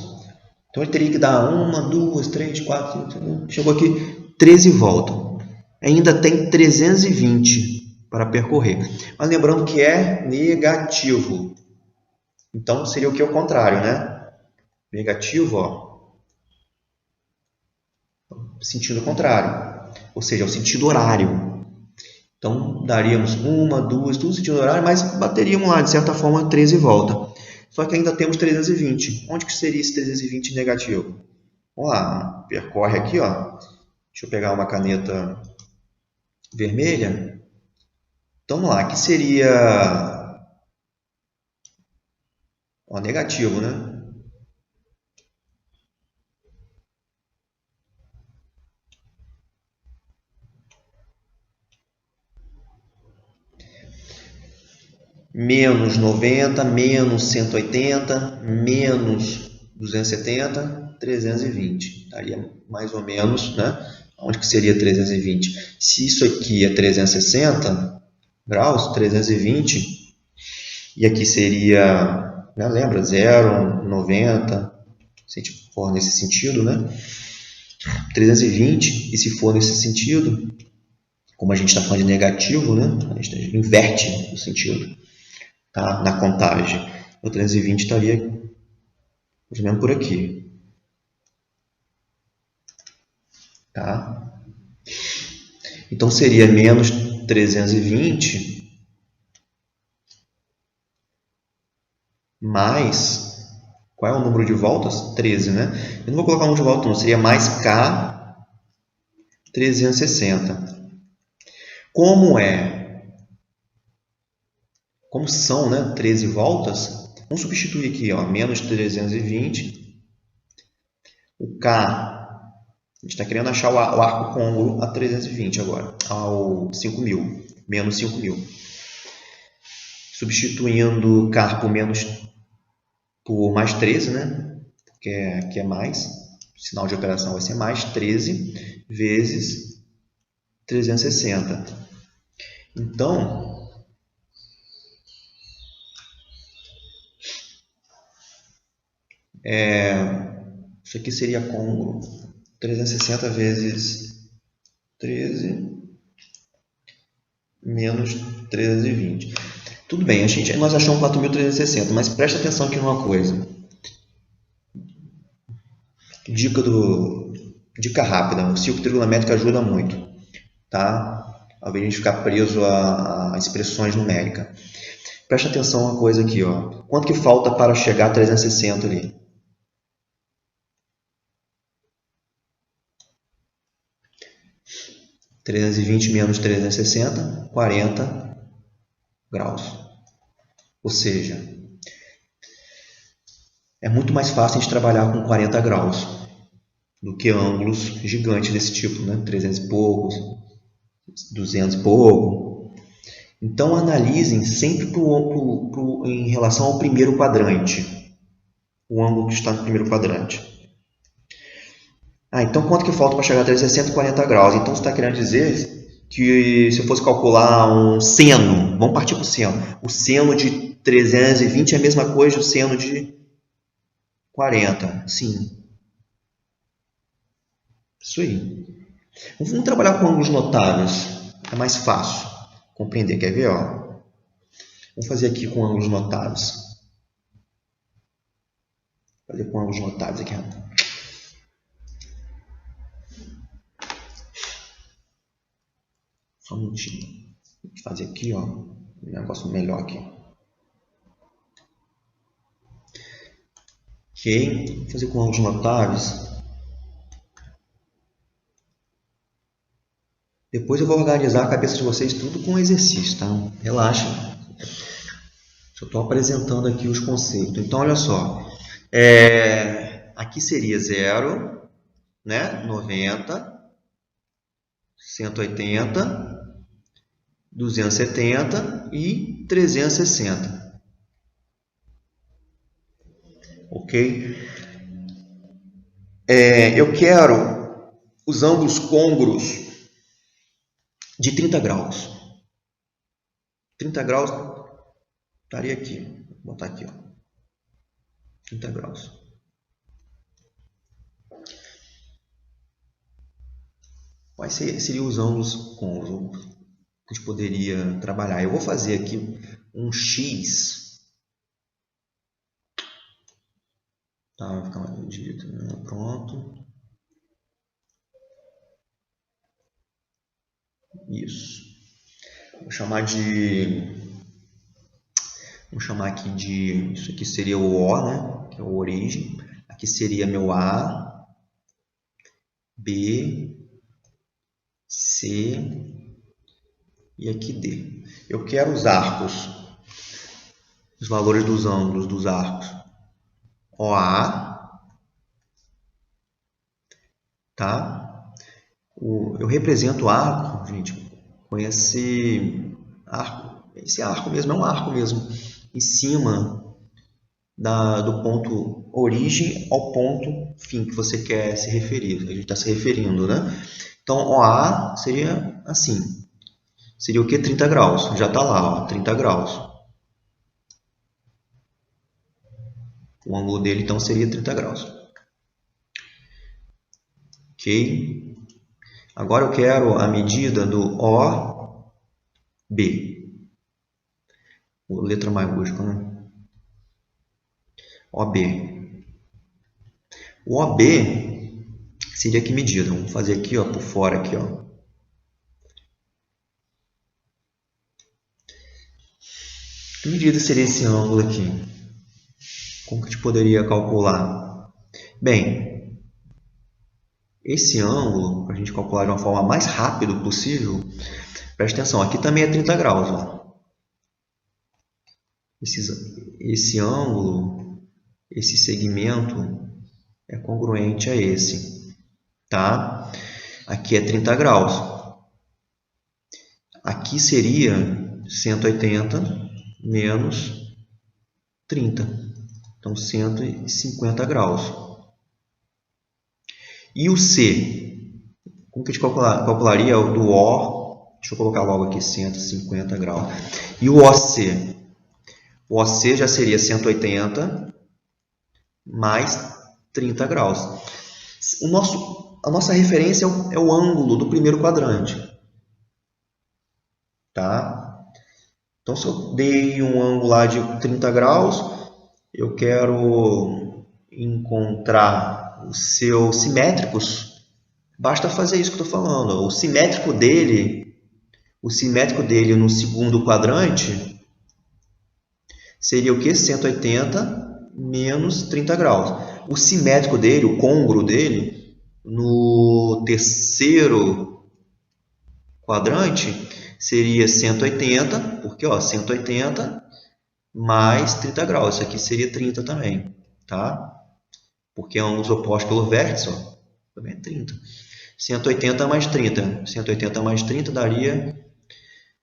Então ele teria que dar 1, 2, 3, 4, 5, chegou aqui 13 voltas. Ainda tem 320 para percorrer. Mas lembrando que é negativo. Então seria o que? O contrário, né? Negativo, ó, sentido contrário, ou seja, o sentido horário. Então, daríamos 1, 2, tudo sentido horário, mas bateríamos lá, de certa forma, 13 voltas. Só que ainda temos 320. Onde que seria esse 320 negativo? Vamos lá, percorre aqui, ó. Deixa eu pegar uma caneta vermelha. Então, vamos lá, aqui seria ó, negativo, né? Menos 90, menos 180, menos 270, 320. Daria mais ou menos, né? Onde que seria 320? Se isso aqui é 360 graus, 320, e aqui seria, né, lembra, 0, 90, se a gente for nesse sentido, né? 320, e se for nesse sentido, como a gente está falando de negativo, né? A gente inverte o sentido. Tá? Na contagem, o 320 estaria mais ou menos por aqui. Tá? Então seria menos 320 mais, qual é o número de voltas? 13, né? Eu não vou colocar um número de voltas, não, seria mais K 360. Como são, né, 13 voltas, vamos substituir aqui, ó, menos 320. O K, a gente está querendo achar o arco côngruo a 320 agora, ao 5.000, menos 5.000. Substituindo K por mais 13, né, porque aqui é mais, o sinal de operação vai ser mais 13 vezes 360. Então, isso aqui seria côngruo. 360 vezes 13 menos 320. Tudo bem, nós achamos 4.360, mas presta atenção aqui numa coisa. Dica rápida, o círculo trigonométrico ajuda muito, tá? Ao invés de a gente ficar preso a expressões numéricas. Presta atenção uma coisa aqui, ó. Quanto que falta para chegar a 360 ali? 320 menos 360, 40 graus. Ou seja, é muito mais fácil a gente trabalhar com 40 graus do que ângulos gigantes desse tipo, né? 300 e poucos, 200 e pouco. Então, analisem sempre em relação ao primeiro quadrante, o ângulo que está no primeiro quadrante. Então, quanto que falta para chegar a 360? 40 graus. Então, você está querendo dizer que se eu fosse calcular um seno, vamos partir para o seno. O seno de 320 é a mesma coisa do seno de 40, sim. Isso aí. Vamos trabalhar com ângulos notáveis. É mais fácil compreender. Quer ver? Ó? Vamos fazer aqui com ângulos notáveis. Vou fazer com ângulos notáveis aqui. Só um minutinho. Vou fazer aqui, ó, um negócio melhor aqui. Ok. Vou fazer com ângulos notáveis. Depois eu vou organizar a cabeça de vocês tudo com exercício, tá? Relaxa. Só estou apresentando aqui os conceitos. Então, olha só. Aqui seria 0, né? 90, 180, 270 e 360. Ok? Eu quero os ângulos côngruos de 30 graus. 30 graus estaria aqui. Vou botar aqui, ó. 30 graus. Quais seriam os ângulos côngruos que a gente poderia trabalhar? Eu vou fazer aqui um X. Tá, vai ficar mais direito, né? Pronto. Isso. Vou chamar aqui de... Isso aqui seria o O, né? Que é o origem. Aqui seria meu A, B, C e aqui D. Eu quero os arcos, os valores dos ângulos dos arcos. OA, tá? Eu represento o arco, gente, com esse arco mesmo, é um arco mesmo, em cima do ponto origem ao ponto fim que você quer se referir, a gente está se referindo, né? Então, OA seria assim, seria o que? 30 graus, já está lá, ó, 30 graus. O ângulo dele, então, seria 30 graus. Ok? Agora eu quero a medida do OB. Letra maiúscula, né? OB. O OB seria que medida? Vamos fazer aqui, ó, por fora aqui, ó. Que medida seria esse ângulo aqui? Como que a gente poderia calcular? Bem, esse ângulo, para a gente calcular de uma forma mais rápida possível, preste atenção, aqui também é 30 graus. Ó. Esse ângulo, esse segmento é congruente a esse. Tá? Aqui é 30 graus. Aqui seria 180 menos 30. Então, 150 graus. E o C? Como que a gente calcularia o do O? Deixa eu colocar logo aqui 150 graus. E o OC? O OC já seria 180 mais 30 graus. A nossa referência é o ângulo do primeiro quadrante. Tá? Então, se eu dei um ângulo lá de 30 graus, eu quero encontrar os seus simétricos. Basta fazer isso que eu estou falando. O simétrico dele no segundo quadrante seria o que? 180 menos 30 graus. O simétrico dele, o côngruo dele, no terceiro quadrante seria 180, porque ó, 180 mais 30 graus. Isso aqui seria 30 também, tá? Porque é ângulos opostos pelo vértice, ó, também é 30. 180 mais 30. 180 mais 30 daria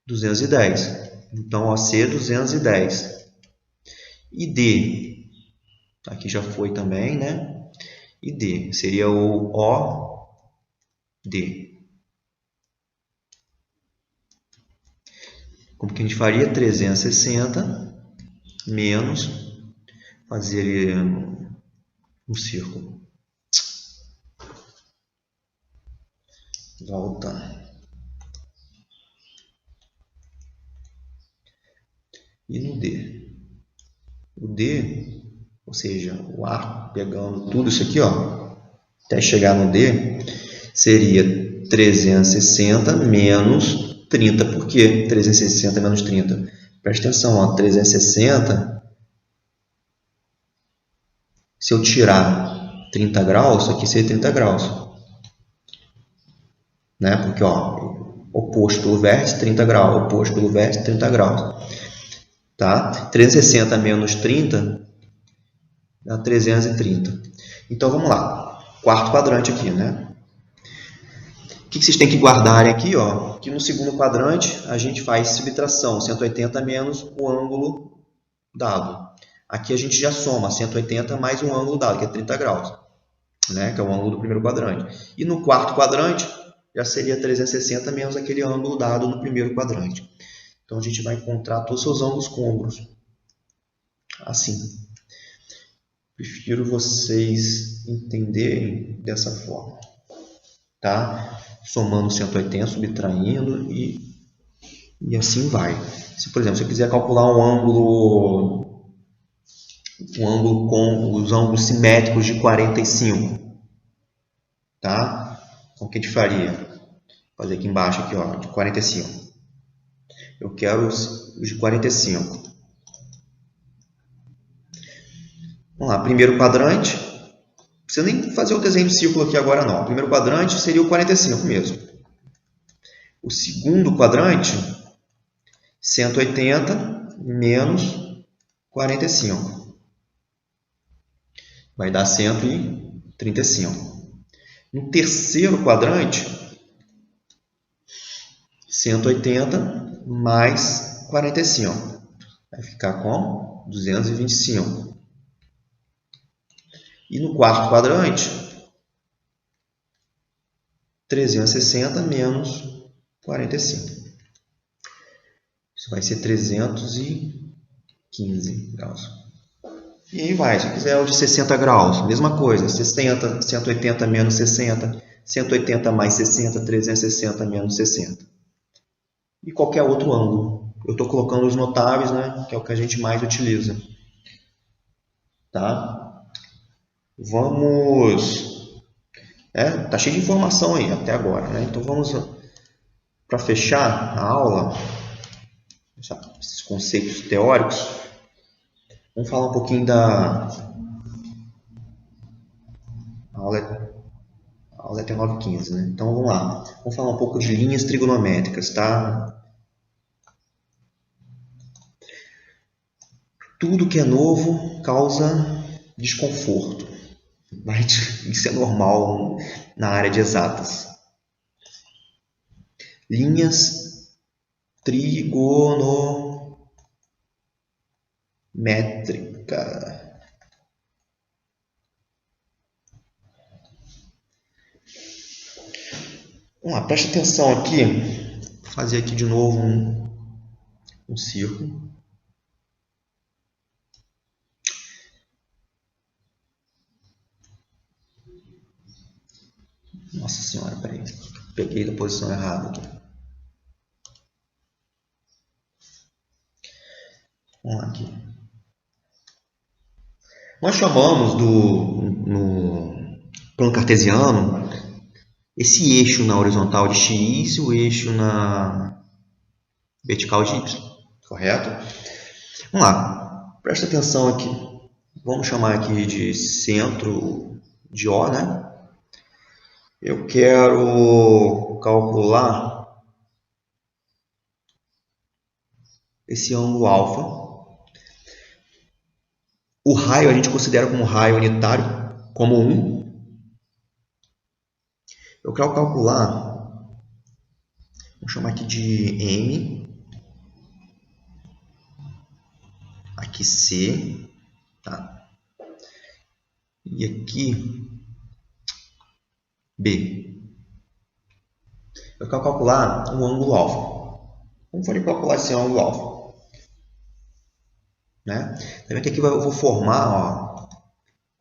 210. Então, OC 210. E D, aqui já foi também, né? E D seria o OD. Como que a gente faria? 360 menos, fazer um círculo. Volta. E no D? O D, ou seja, o arco pegando tudo isso aqui, ó, até chegar no D, seria 360 menos 30. Por que 360 menos 30? Presta atenção, ó, 360, se eu tirar 30 graus, isso aqui seria 30 graus. Né? Porque, ó, oposto pelo vértice, 30 graus, oposto pelo vértice, 30 graus. Tá? 360 menos 30 dá 330. Então, vamos lá. Quarto quadrante aqui, né? O que vocês têm que guardar aqui, ó? Que no segundo quadrante a gente faz subtração, 180 menos o ângulo dado. Aqui a gente já soma 180 mais um ângulo dado, que é 30 graus, né? Que é o ângulo do primeiro quadrante. E no quarto quadrante já seria 360 menos aquele ângulo dado no primeiro quadrante. Então a gente vai encontrar todos os seus ângulos côncavos. Assim. Prefiro vocês entenderem dessa forma. Tá? Somando 180, subtraindo e assim vai. Se, por exemplo, se eu quiser calcular um ângulo com os ângulos simétricos de 45, tá? Então, o que a gente faria? Vou fazer aqui embaixo, aqui, ó, de 45. Eu quero os de 45. Vamos lá, primeiro quadrante. Não precisa nem fazer o desenho de círculo aqui agora, não. O primeiro quadrante seria o 45 mesmo. O segundo quadrante, 180 menos 45. Vai dar 135. No terceiro quadrante, 180 mais 45. Vai ficar com 225. E no quarto quadrante, 360 menos 45. Isso vai ser 315 graus. E aí vai, se quiser o de 60 graus, mesma coisa, 60, 180 menos 60, 180 mais 60, 360 menos 60. E qualquer outro ângulo. Eu estou colocando os notáveis, né, que é o que a gente mais utiliza. Tá? Vamos... tá cheio de informação aí até agora, né? Então vamos, para fechar a aula, esses conceitos teóricos, vamos falar um pouquinho da... A aula é até 9h15, né? Então vamos lá. Vamos falar um pouco de linhas trigonométricas, tá? Tudo que é novo causa desconforto. Mas isso é normal na área de exatas. Linhas trigonométricas. Vamos lá, preste atenção aqui. Vou fazer aqui de novo um círculo. Nossa senhora, peraí. Peguei a posição errada aqui. Vamos lá aqui. Nós chamamos no plano cartesiano esse eixo na horizontal de x e o eixo na vertical de y. Correto? Vamos lá. Presta atenção aqui. Vamos chamar aqui de centro de O, né? Eu quero calcular esse ângulo alfa. O raio a gente considera como raio unitário, como 1. Eu quero calcular, vamos chamar aqui de M, aqui C, tá? E aqui B. Eu quero calcular um ângulo alfa. Como foi calcular esse ângulo alfa? Né? Tá vendo que aqui eu vou formar, ó,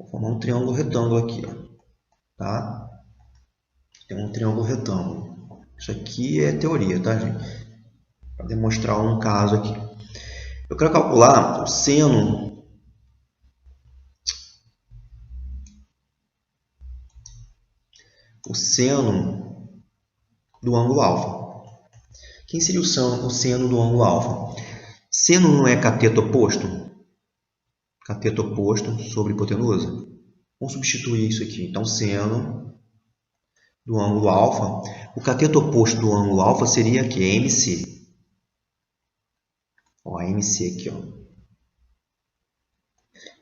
Vou formar um triângulo retângulo aqui, ó, tá? Tem um triângulo retângulo. Isso aqui é teoria, tá, gente? Para demonstrar um caso aqui. Eu quero calcular o seno do ângulo alfa. Quem seria o seno do ângulo alfa? Seno não é cateto oposto? Cateto oposto sobre hipotenusa? Vamos substituir isso aqui. Então, seno do ângulo alfa. O cateto oposto do ângulo alfa seria aqui, MC. Ó, MC aqui, ó.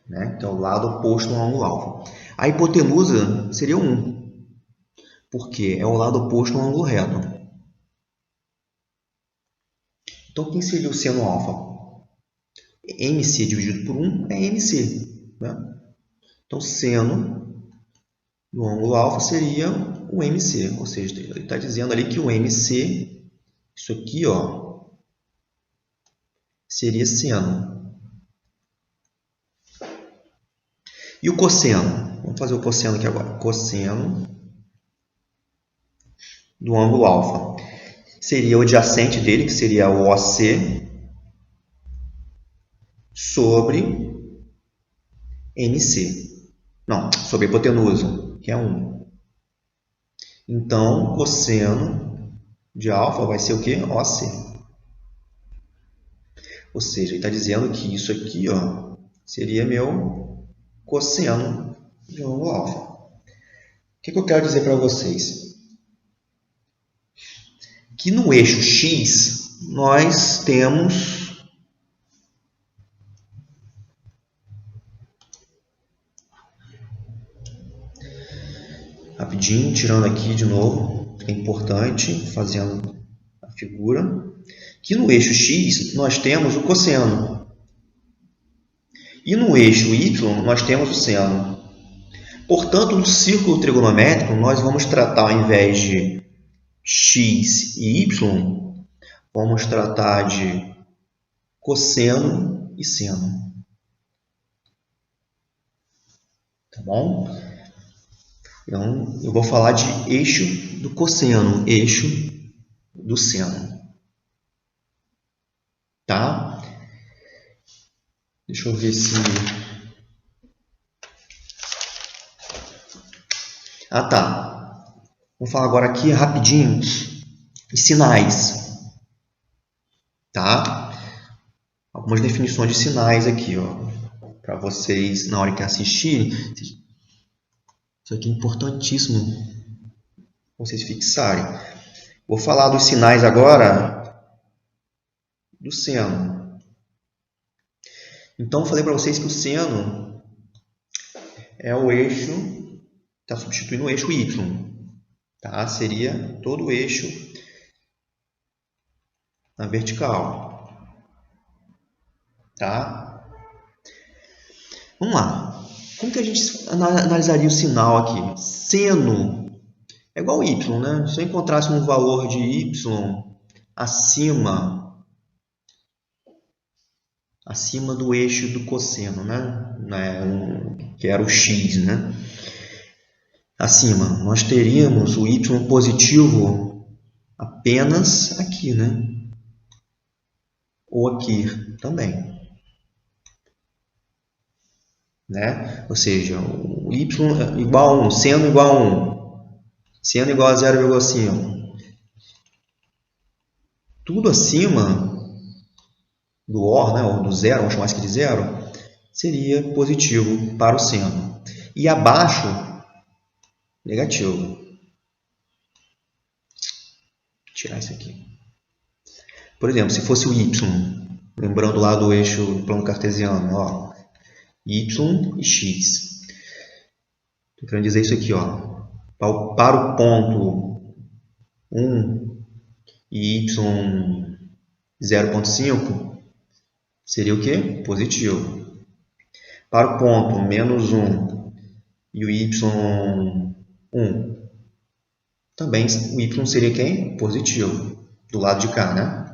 Né? Então, o lado oposto ao ângulo alfa. A hipotenusa seria 1, porque é o lado oposto ao ângulo reto. Então, quem seria o seno alfa? MC dividido por 1 é MC. Né? Então, seno do ângulo alfa seria o MC. Ou seja, ele está dizendo ali que o MC, isso aqui, ó, seria seno. E o cosseno? Vamos fazer o cosseno aqui agora. Cosseno do ângulo alfa seria o adjacente dele, que seria o OC, sobre MC. Não, sobre a hipotenusa, que é 1. Então, cosseno de alfa vai ser o quê? OC. Ou seja, ele está dizendo que isso aqui, ó, seria meu cosseno de ângulo alfa. O que eu quero dizer para vocês? Que no eixo X nós temos rapidinho, tirando aqui de novo, é importante, fazendo a figura, que no eixo X nós temos o cosseno e no eixo Y nós temos o seno. Portanto, no círculo trigonométrico nós vamos tratar, ao invés de X e Y, vamos tratar de cosseno e seno. Tá bom? Então, eu vou falar de eixo do cosseno, eixo do seno. Tá? Deixa eu ver se... Ah, tá. Vamos falar agora aqui rapidinho de sinais. Tá? Algumas definições de sinais aqui, ó, para vocês, na hora que assistirem. Isso aqui é importantíssimo vocês fixarem. Vou falar dos sinais agora do seno. Então, falei para vocês que o seno é o eixo, está substituindo o eixo Y. Tá? Seria todo o eixo na vertical. Tá? Vamos lá. Como que a gente analisaria o sinal aqui? Seno é igual a Y, né? Se eu encontrasse um valor de Y acima do eixo do cosseno, né? Que era o X, né? Acima, nós teríamos o Y positivo apenas aqui, né? Ou aqui também. Né? Ou seja, o y igual a 1, seno igual a 1, seno igual a 0,5. Tudo acima do OR, né, ou do zero, vamos chamar isso aqui de zero, seria positivo para o seno. E abaixo, negativo. Vou tirar isso aqui. Por exemplo, se fosse o y, lembrando lá do eixo do plano cartesiano, ó, y e x. Estou querendo dizer isso aqui, ó. Para o ponto 1 e y 0,5 seria o quê? Positivo. Para o ponto menos 1 e o y 1, também o y seria quem? Positivo. Do lado de cá, né?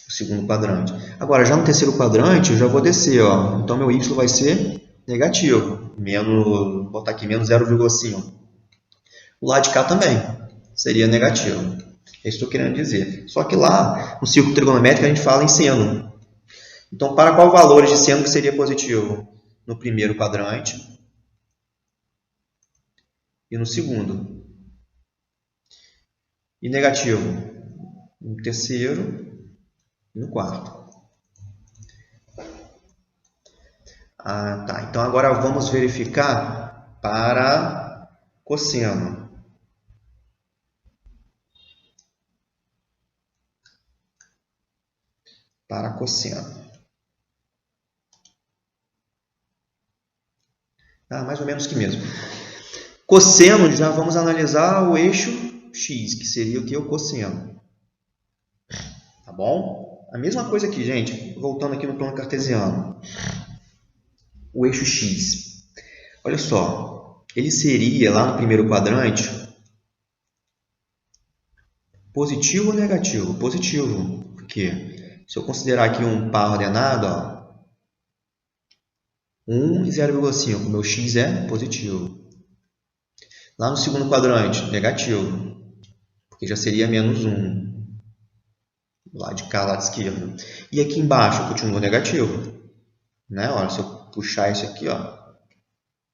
O segundo quadrante. Agora, já no terceiro quadrante, eu já vou descer, ó. Então, meu y vai ser negativo. Vou botar aqui menos 0,5. O lado de cá também seria negativo. É isso que eu estou querendo dizer. Só que lá, no círculo trigonométrico, a gente fala em seno. Então, para qual valor de seno que seria positivo? No primeiro quadrante e no segundo. E negativo no terceiro e no quarto. Tá. Então, agora vamos verificar para cosseno. Para cosseno. Mais ou menos que mesmo. Cosseno, já vamos analisar o eixo x, que seria o que? O cosseno. Tá bom? A mesma coisa aqui, gente. Voltando aqui no plano cartesiano. O eixo x. Olha só. Ele seria, lá no primeiro quadrante, positivo ou negativo? Positivo. Por quê? Se eu considerar aqui um par ordenado, ó, 1 e 0,5. Meu x é positivo. Lá no segundo quadrante, negativo. Porque já seria menos 1. Lá de cá, lado esquerdo. E aqui embaixo, continua negativo. Né? Olha, se eu puxar isso aqui, ó,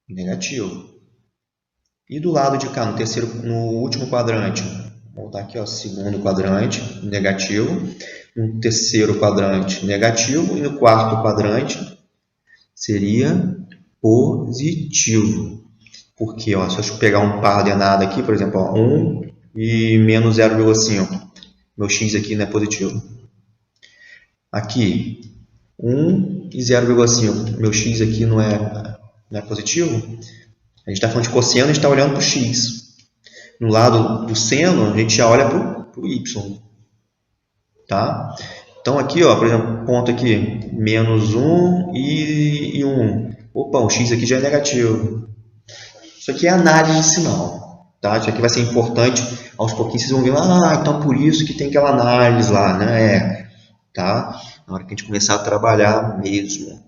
negativo. E do lado de cá, no último quadrante, vou voltar aqui, ó, segundo quadrante, negativo. No terceiro quadrante, negativo. E no quarto quadrante, seria positivo. Porque, ó, se eu pegar um par ordenado aqui, por exemplo, ó, 1 e menos 0,5. Meu x aqui não é positivo. Aqui, 1 e 0,5. Meu x aqui não é positivo. A gente está falando de cosseno, a gente está olhando para o x. No lado do seno, a gente já olha para o y. Tá? Então, aqui, ó, por exemplo, ponto aqui, menos 1 e 1. Opa, o x aqui já é negativo. Isso aqui é análise de sinal. Tá? Isso aqui vai ser importante. Aos pouquinhos vocês vão ver, então por isso que tem aquela análise lá, né? Tá? Na hora que a gente começar a trabalhar mesmo.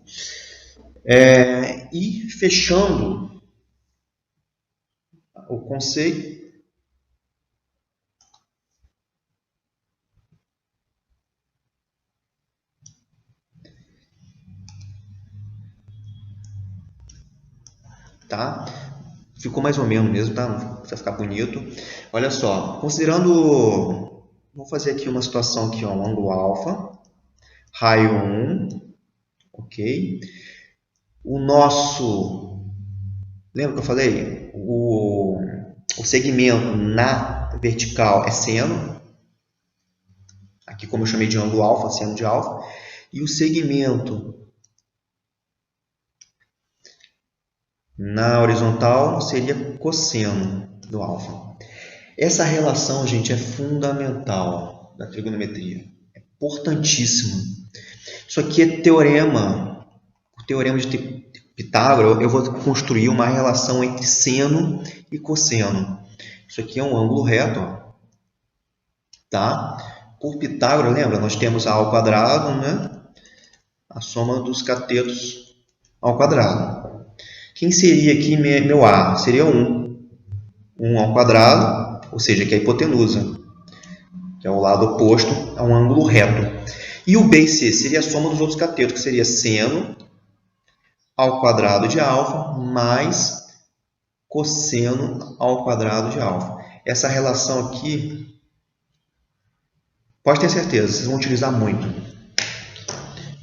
E fechando o conceito, tá? Ficou mais ou menos mesmo, tá? Não precisa ficar bonito. Olha só, considerando, vou fazer aqui uma situação aqui, ó, um ângulo alfa, raio 1, ok? O nosso, lembra que eu falei? O segmento na vertical é seno, aqui como eu chamei de ângulo alfa, seno de alfa, e o segmento na horizontal seria cosseno do alfa. Essa relação, gente, é fundamental da trigonometria. É importantíssima. Isso aqui é teorema. O teorema de Pitágoras, eu vou construir uma relação entre seno e cosseno. Isso aqui é um ângulo reto. Ó. Tá? Por Pitágoras, lembra? Nós temos a ao quadrado, né? A soma dos catetos ao quadrado. Quem seria aqui meu A? Seria 1. 1 ao quadrado, ou seja, que é a hipotenusa, que é o lado oposto a um ângulo reto. E o B e C seria a soma dos outros catetos, que seria seno ao quadrado de alfa mais cosseno ao quadrado de alfa. Essa relação aqui, pode ter certeza, vocês vão utilizar muito.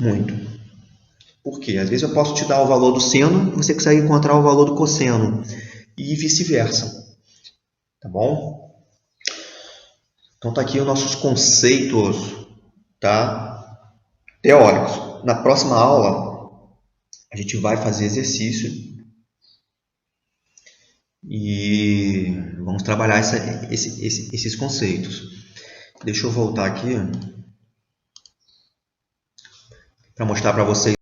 Muito. Por quê? Às vezes eu posso te dar o valor do seno e você consegue encontrar o valor do cosseno. E vice-versa. Tá bom? Então, tá aqui os nossos conceitos, tá? Teóricos. Na próxima aula, a gente vai fazer exercício e vamos trabalhar esses conceitos. Deixa eu voltar aqui para mostrar para vocês